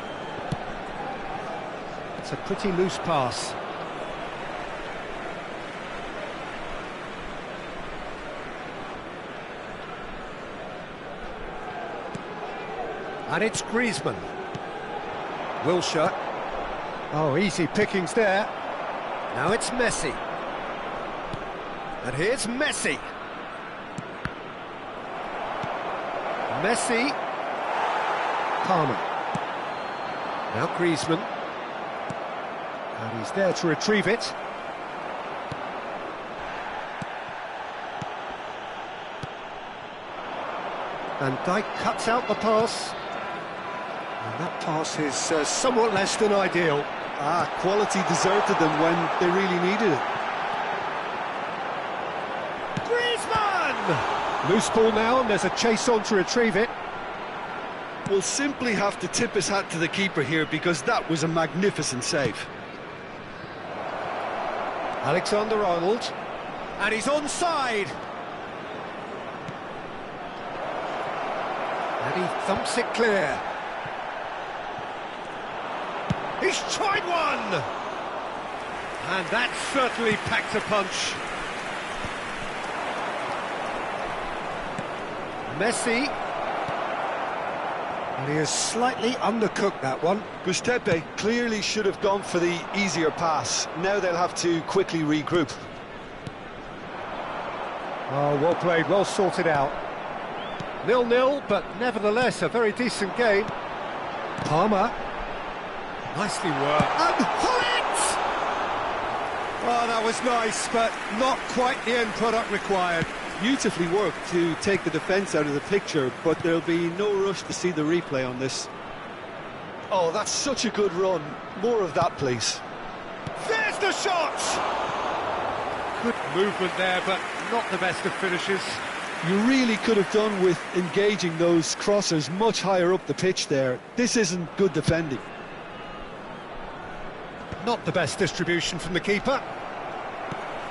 It's a pretty loose pass. And it's Griezmann. Wilshere. Oh, easy pickings there. Now it's Messi. And here's Messi. Messi. Palmer. Now Griezmann. And he's there to retrieve it. And Dijk cuts out the pass. And that pass is somewhat less than ideal. Quality deserted them when they really needed it. Griezmann! Loose ball now, and there's a chase on to retrieve it. We'll simply have to tip his hat to the keeper here, because that was a magnificent save. Alexander-Arnold. And he's onside. And he thumps it clear. He's tried one! And that certainly packed a punch. Messi. And he has slightly undercooked that one. Gustepe clearly should have gone for the easier pass. Now they'll have to quickly regroup. Oh, well played, well sorted out. 0-0, but nevertheless a very decent game. Palmer. Nicely worked. And Hullet! Oh, that was nice, but not quite the end product required. Beautifully worked to take the defence out of the picture, but there'll be no rush to see the replay on this. Oh, that's such a good run. More of that, please. There's the shot! Good movement there, but not the best of finishes. You really could have done with engaging those crossers much higher up the pitch there. This isn't good defending. Not the best distribution from the keeper.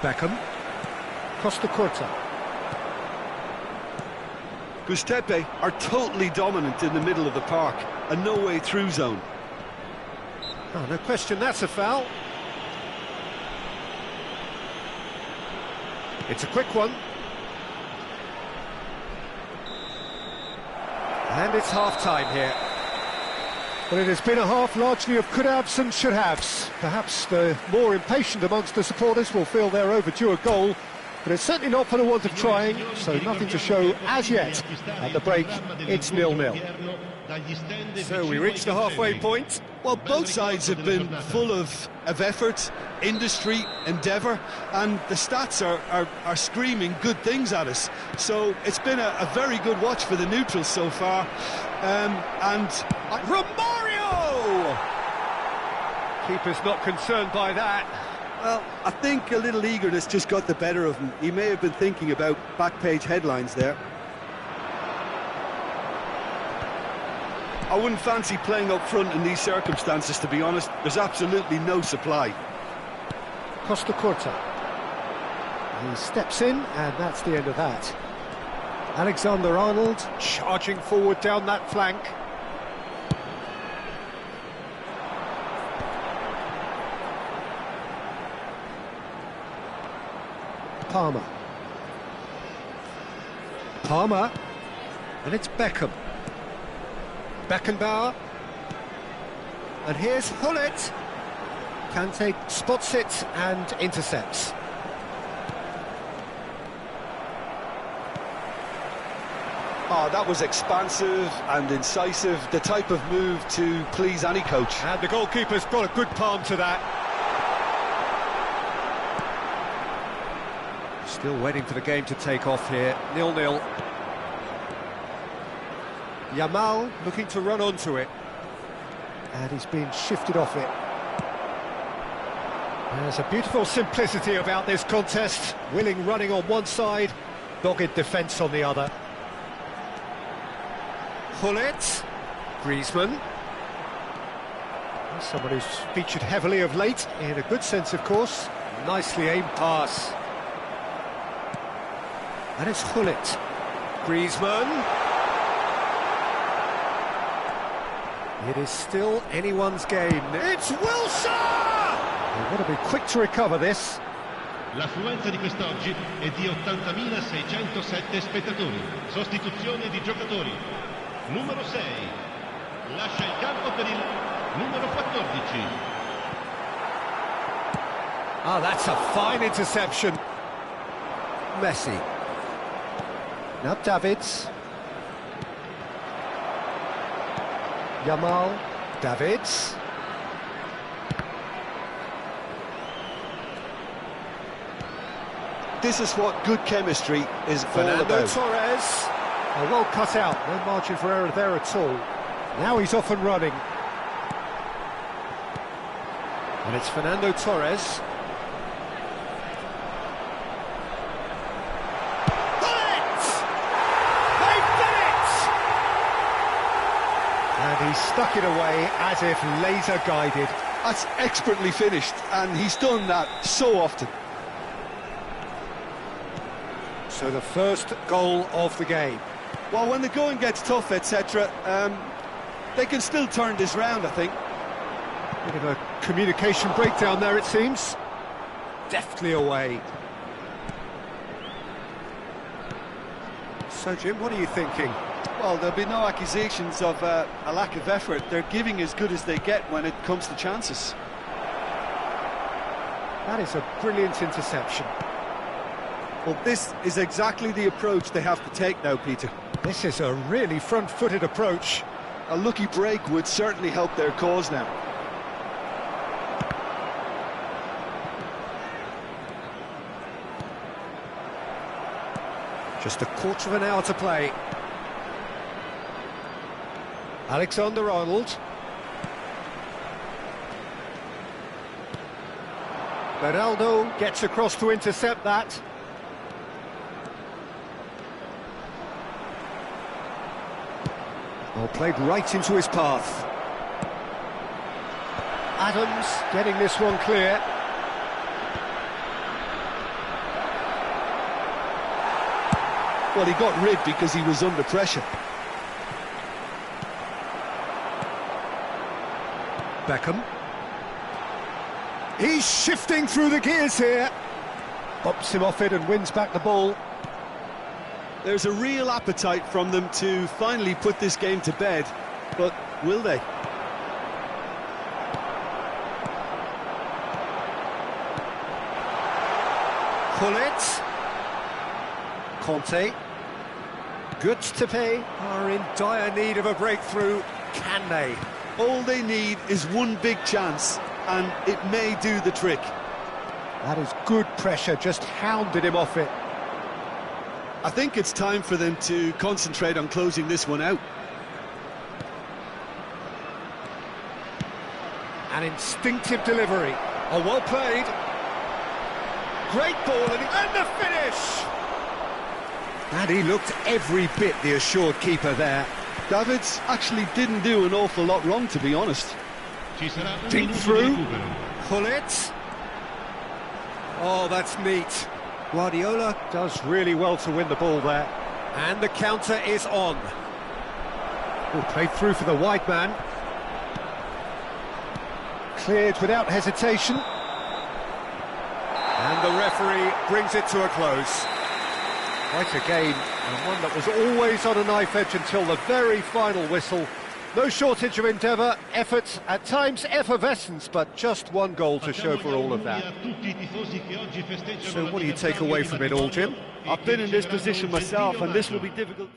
Beckham. Costa Curta. Gustepe are totally dominant in the middle of the park, a no-way through zone. Oh, no question, that's a foul. It's a quick one. And it's half-time here. But it has been a half largely of could-haves and should-haves. Perhaps the more impatient amongst the supporters will feel they're overdue a goal, but it's certainly not for the want of trying, so nothing to show as yet. At the break, it's 0-0. So we reach the halfway point. Well, both sides have been full of effort, industry, endeavour, and the stats are screaming good things at us. So it's been a very good watch for the neutrals so far. Romario! Keeper's not concerned by that. Well, I think a little eagerness just got the better of him. He may have been thinking about back-page headlines there. I wouldn't fancy playing up front in these circumstances, to be honest. There's absolutely no supply. Costa Curta. He steps in, and that's the end of that. Alexander-Arnold charging forward down that flank. Palmer. And it's Beckham. Beckenbauer. And here's Hullet. Kante spots it and intercepts. Oh, that was expansive and incisive, the type of move to please any coach. And the goalkeeper's got a good palm to that. Still waiting for the game to take off here, 0-0. Yamal looking to run onto it. And he's been shifted off it. There's a beautiful simplicity about this contest. Willing running on one side, dogged defence on the other. Hullet, Griezmann. Someone who's featured heavily of late, in a good sense of course. Nicely aimed pass. And it's Hullet. Griezmann. It is still anyone's game. It's Wilson! They've got to be quick to recover this. L'affluenza di quest'oggi è di 80.607 spettatori. Sostituzione di giocatori. Numero 6. Lascia il campo per il numero 14. Ah, that's a fine interception. Messi. Now Davids. Yamal. Davids. This is what good chemistry is all Fernando about. Torres. Oh, well cut out, no margin for error there at all. Now he's off and running. And it's Fernando Torres. And he stuck it away as if laser guided. That's expertly finished, and he's done that so often. So the first goal of the game. Well, when the going gets tough, etc., they can still turn this round, I think. Bit of a communication breakdown there, it seems. Deftly away. So, Jim, what are you thinking? Well, there'll be no accusations of a lack of effort. They're giving as good as they get when it comes to chances. That is a brilliant interception. Well, this is exactly the approach they have to take now, Peter. This is a really front-footed approach. A lucky break would certainly help their cause now. Just a quarter of an hour to play. Alexander-Arnold. Beraldo gets across to intercept that. Well, played right into his path. Adams getting this one clear. Well, he got rid because he was under pressure. Beckham. He's shifting through the gears here. Bops him off it and wins back the ball. There's a real appetite from them to finally put this game to bed, but will they? Hullet. Conte. Goods to pay are in dire need of a breakthrough. Can they? All they need is one big chance, and it may do the trick. That is good pressure, just hounded him off it. I think it's time for them to concentrate on closing this one out. An instinctive delivery. Oh, well played. great ball, and the finish! And he looked every bit the assured keeper there. Davids actually didn't do an awful lot wrong, to be honest. Deep through, pull it. Oh, that's neat. Guardiola does really well to win the ball there. And the counter is on. Oh, played through for the wide man. Cleared without hesitation. And the referee brings it to a close. Quite a game, and one that was always on a knife edge until the very final whistle. No shortage of endeavour, effort, at times effervescence, but just one goal to show for all of that. So what do you take away from it all, Jim? I've been in this position myself, and this will be difficult.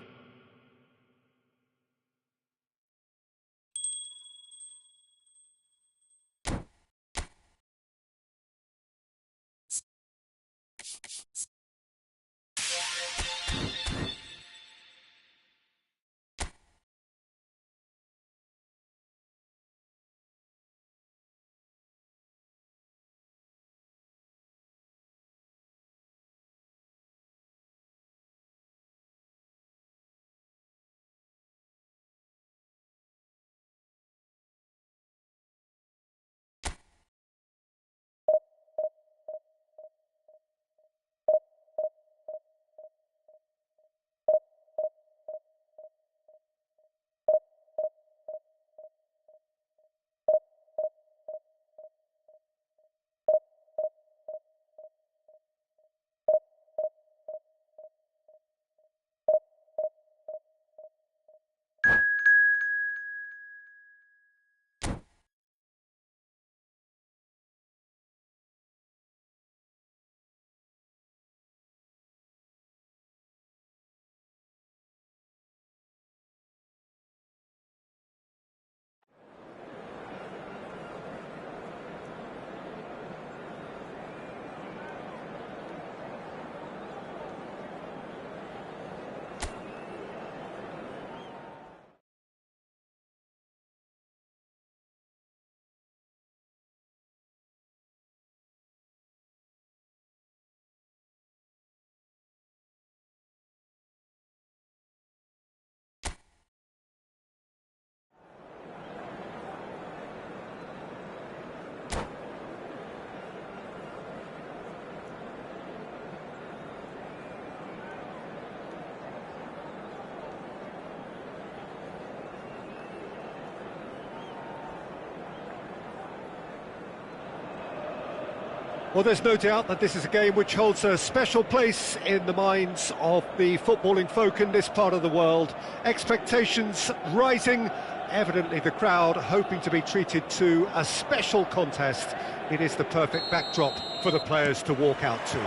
Well, there's no doubt that this is a game which holds a special place in the minds of the footballing folk in this part of the world. Expectations rising, evidently the crowd hoping to be treated to a special contest. It is the perfect backdrop for the players to walk out to.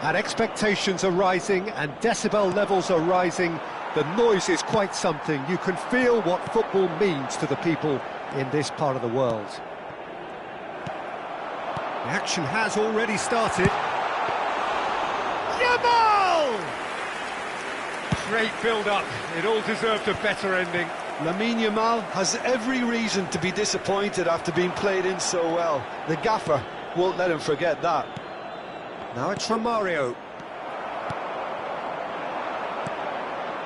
And expectations are rising and decibel levels are rising. The noise is quite something. You can feel what football means to the people in this part of the world. The action has already started. Yamal! Great build-up. It all deserved a better ending. Lamine Yamal has every reason to be disappointed after being played in so well. The gaffer won't let him forget that. Now it's from Mario.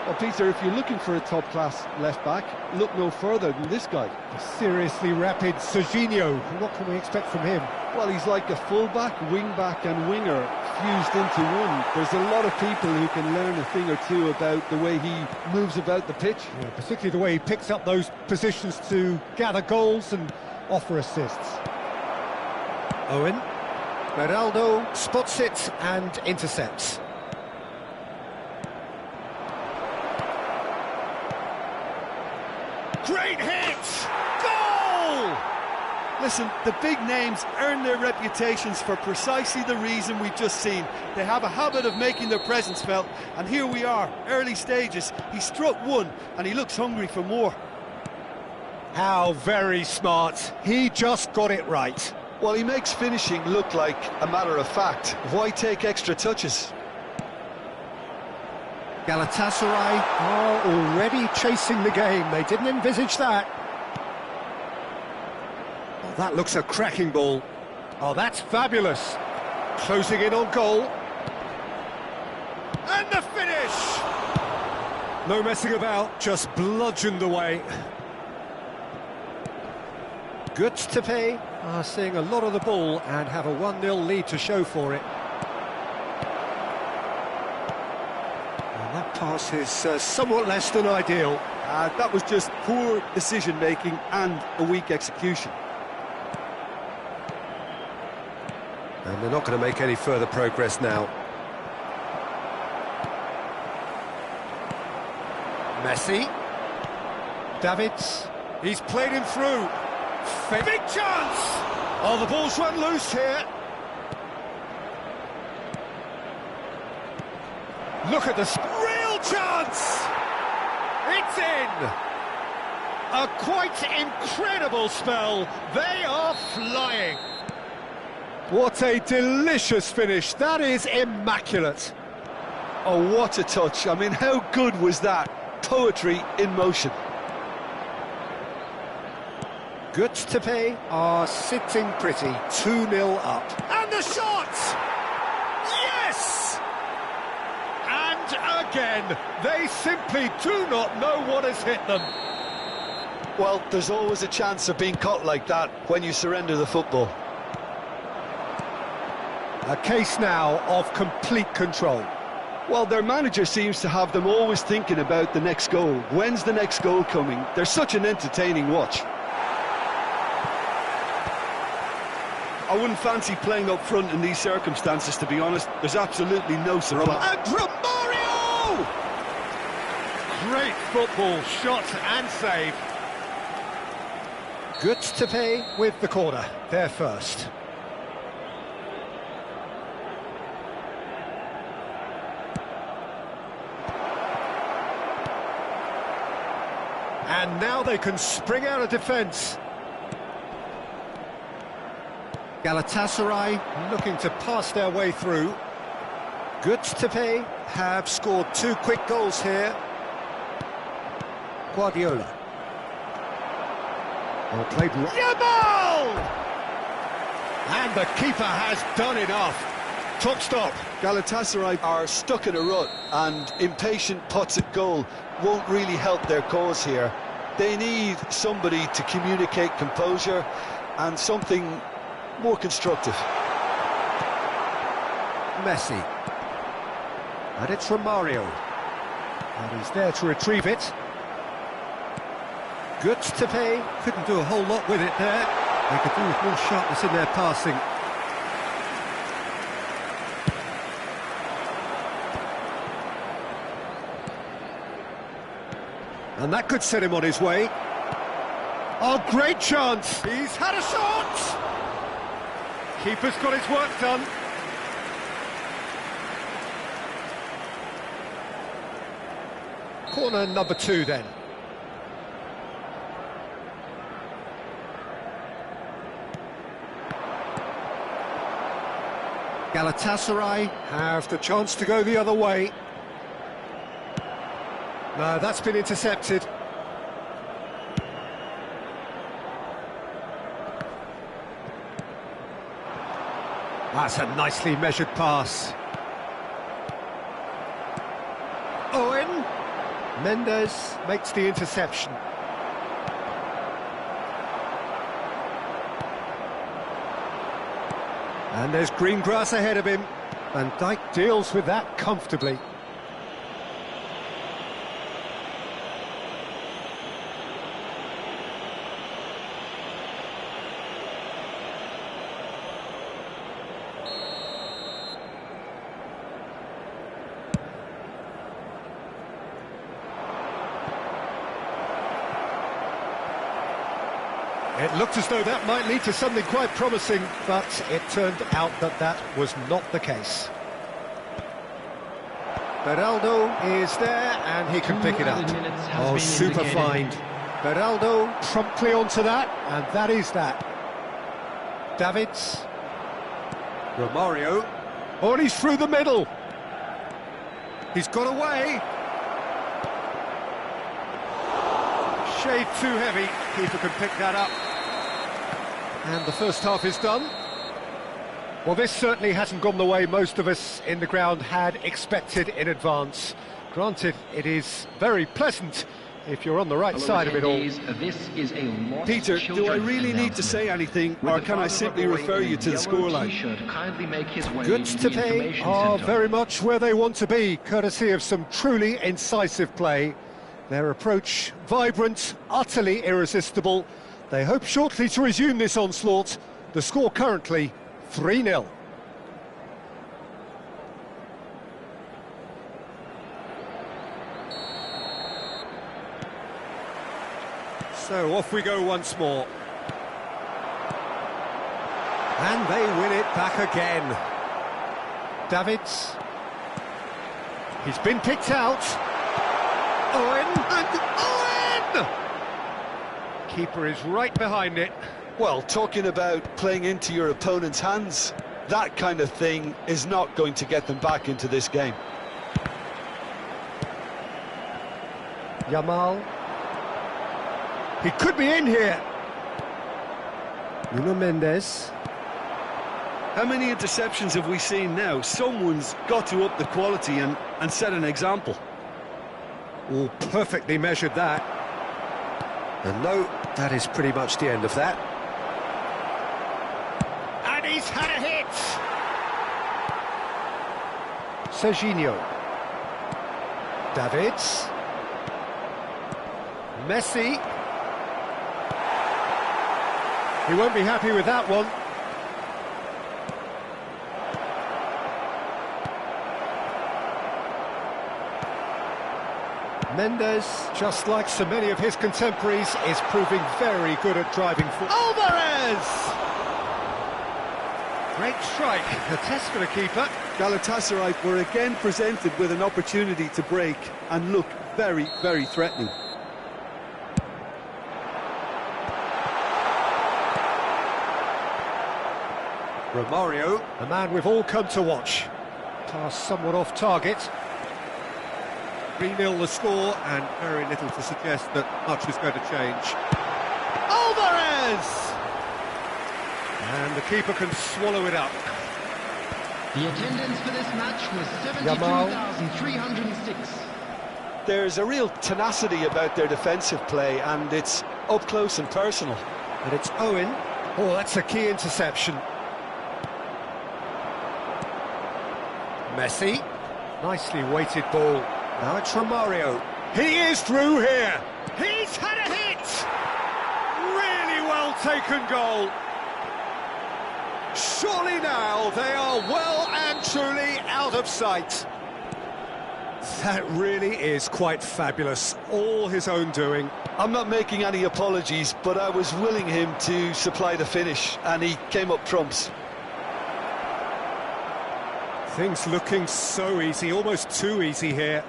Well, Peter, if you're looking for a top-class left-back, look no further than this guy. A seriously rapid Serginho. What can we expect from him? Well, he's like a full-back, wing-back and winger fused into one. There's a lot of people who can learn a thing or two about the way he moves about the pitch. Yeah, particularly the way he picks up those positions to gather goals and offer assists. Owen. Beraldo spots it and intercepts. Great hit! Goal! Listen, the big names earn their reputations for precisely the reason we've just seen. They have a habit of making their presence felt, and here we are, early stages. He struck one, and he looks hungry for more. How very smart. He just got it right. Well, he makes finishing look like a matter of fact. Why take extra touches? Galatasaray are already chasing the game. They didn't envisage that. Oh, that looks a cracking ball. Oh, that's fabulous. Closing in on goal. And the finish! No messing about, just bludgeoned away. Good to pay. Seeing a lot of the ball and have a 1-0 lead to show for it. And that pass is somewhat less than ideal. That was just poor decision-making and a weak execution. And they're not going to make any further progress now. Messi. Davids. He's played him through. Big chance! Oh, the ball's run loose here. Look at this real chance! It's in! A quite incredible spell. They are flying. What a delicious finish. That is immaculate. Oh, what a touch. I mean, how good was that? Poetry in motion. Good to pay are sitting pretty, 2-0 up. And the shot! Yes! And again, they simply do not know what has hit them. Well, there's always a chance of being caught like that when you surrender the football. A case now of complete control. Well, their manager seems to have them always thinking about the next goal. When's the next goal coming? They're such an entertaining watch. I wouldn't fancy playing up front in these circumstances, to be honest. There's absolutely no supply. And Romario! Great football, shot and save. Good to pay with the corner. They're first. And now they can spring out of defence. Galatasaray looking to pass their way through. Good to pay have scored 2 quick goals here. Guardiola. Well played. Yamal! And the keeper has done enough. Top stop. Galatasaray are stuck in a rut, and impatient pots at goal won't really help their cause here. They need somebody to communicate composure and something more constructive. Messi. And it's Romario. And he's there to retrieve it. Good to pay. Couldn't do a whole lot with it there. They could do with more sharpness in their passing. And that could set him on his way. Oh, great chance! He's had a shot! Keeper's got his work done. Corner number 2 then. Galatasaray have the chance to go the other way. No, that's been intercepted. That's a nicely measured pass. Owen. Mendes makes the interception. And there's green grass ahead of him. Van Dijk deals with that comfortably. It looked as though that might lead to something quite promising, but it turned out that that was not the case. Beraldo is there, and he can pick it up. Oh, super find. Beraldo promptly onto that, and that is that. Davids. Romario. Oh, and he's through the middle. He's got away. Shade too heavy. Keeper can pick that up. And the first half is done. Well, this certainly hasn't gone the way most of us in the ground had expected in advance. Granted, it is very pleasant if you're on the right side of it all. This is a Peter, do I really need to say anything, or can I simply refer you to the scoreline? Goods to pay are very much where they want to be, courtesy of some truly incisive play. Their approach vibrant, utterly irresistible. They hope shortly to resume this onslaught. The score currently 3-0. So off we go once more. And they win it back again. Davids. He's been picked out. Owen and Owen! Keeper is right behind it. Well, talking about playing into your opponent's hands, that kind of thing is not going to get them back into this game. Yamal. He could be in here. Nuno Mendes. How many interceptions have we seen now? Someone's got to up the quality and set an example. Oh, perfectly measured that. And no, that is pretty much the end of that. And he's had a hit! Serginho. Davids. Messi. He won't be happy with that one. Mendes, just like so many of his contemporaries, is proving very good at driving forward. Alvarez! Great strike, a test for the keeper. Galatasaray were again presented with an opportunity to break and look very, very threatening. Romario, a man we've all come to watch. Pass somewhat off target. 3-0 the score, and very little to suggest that much is going to change. Alvarez! And the keeper can swallow it up. The attendance for this match was 72,306. There's a real tenacity about their defensive play, and it's up close and personal. And it's Owen. Oh, that's a key interception. Messi. Nicely weighted ball. Now it's Romario. He is through here. He's had a hit! Really well taken goal. Surely now they are well and truly out of sight. That really is quite fabulous. All his own doing. I'm not making any apologies, but I was willing him to supply the finish, and he came up trumps. Things looking so easy, almost too easy here.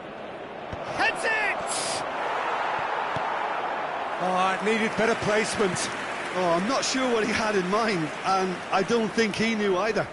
Heads it! Oh, it needed better placement. Oh, I'm not sure what he had in mind, and I don't think he knew either.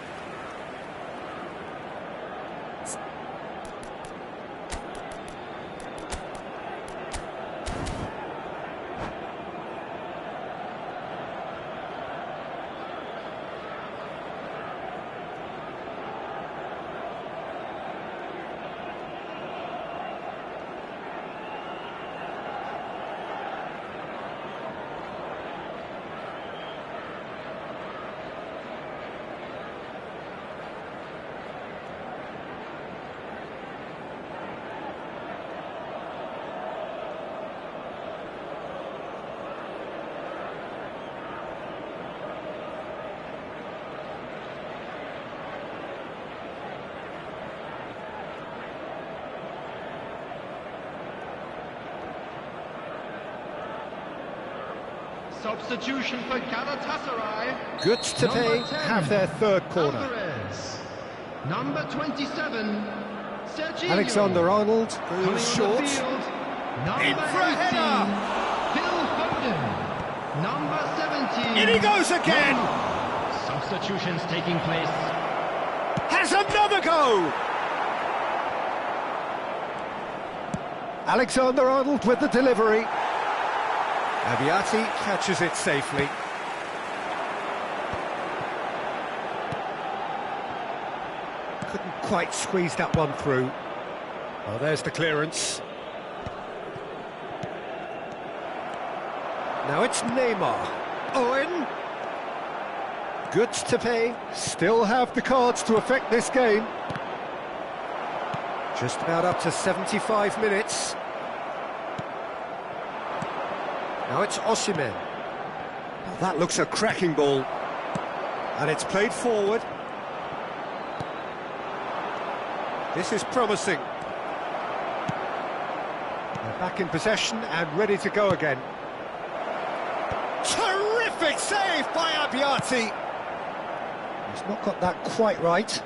Substitution for Galatasaray. Goods to pay have their third corner. Alvarez. Number 27, Serginho. Alexander-Arnold goes short. In for a header. Phil Foden. Number 17. In he goes again. Substitutions taking place. Has another go. Alexander-Arnold with the delivery. Abiati catches it safely. quite squeeze that one through. Oh, there's the clearance. Now it's Neymar. Owen. Good to pay. Still have the cards to affect this game. Just about up to 75 minutes. Now it's Osimhen. Oh, that looks a cracking ball. And it's played forward. This is promising. They're back in possession and ready to go again. Terrific save by Abiati. He's not got that quite right.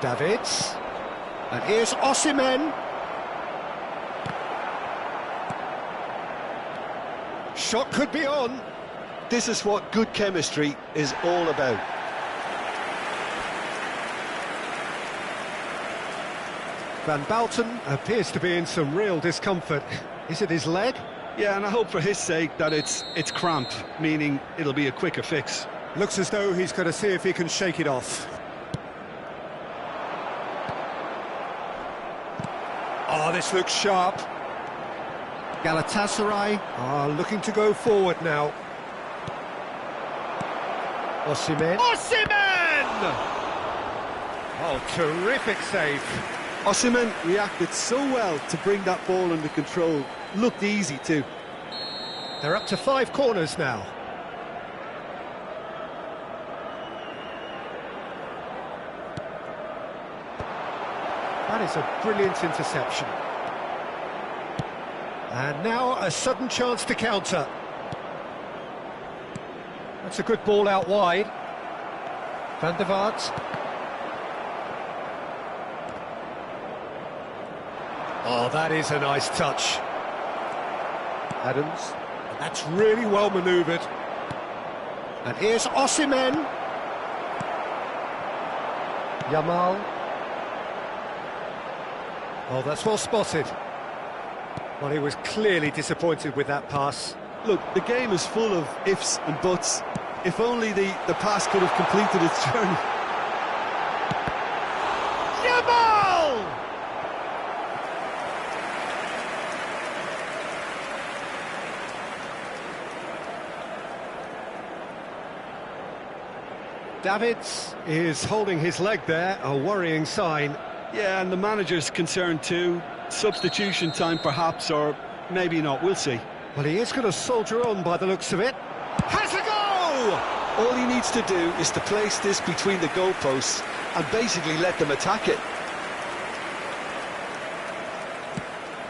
Davids. And here's Osimhen. Shot could be on. This is what good chemistry is all about. Van Balten appears to be in some real discomfort. Is it his leg? Yeah, and I hope for his sake that it's cramped, meaning it'll be a quicker fix. Looks as though he's going to see if he can shake it off. Oh, this looks sharp. Galatasaray are looking to go forward now. Osimhen. Osimhen! Oh, terrific save. Osimhen reacted so well to bring that ball under control. Looked easy too. They're up to 5 corners now. That is a brilliant interception. And now a sudden chance to counter. That's a good ball out wide. Van der Vaart. Oh, that is a nice touch. Adams. That's really well manoeuvred. And here's Osimhen. Yamal. Oh, that's well spotted. Well, he was clearly disappointed with that pass. Look, the game is full of ifs and buts. If only the pass could have completed its journey. Yamal! Davids is holding his leg there, a worrying sign. Yeah, and the manager's concerned too. Substitution time perhaps, or maybe not, we'll see. Well, he is going to soldier on by the looks of it. Has a go! All he needs to do is to place this between the goalposts and basically let them attack it.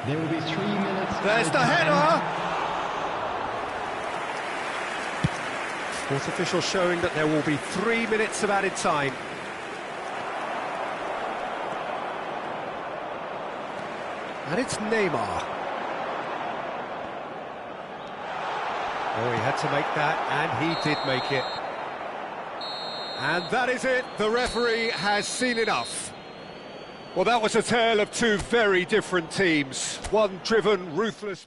There will be 3 minutes. There's the header! Sports official showing that there will be 3 minutes of added time. And it's Neymar. Oh, he had to make that, and he did make it. And that is it. The referee has seen enough. Well, that was a tale of 2 very different teams. One driven, ruthless...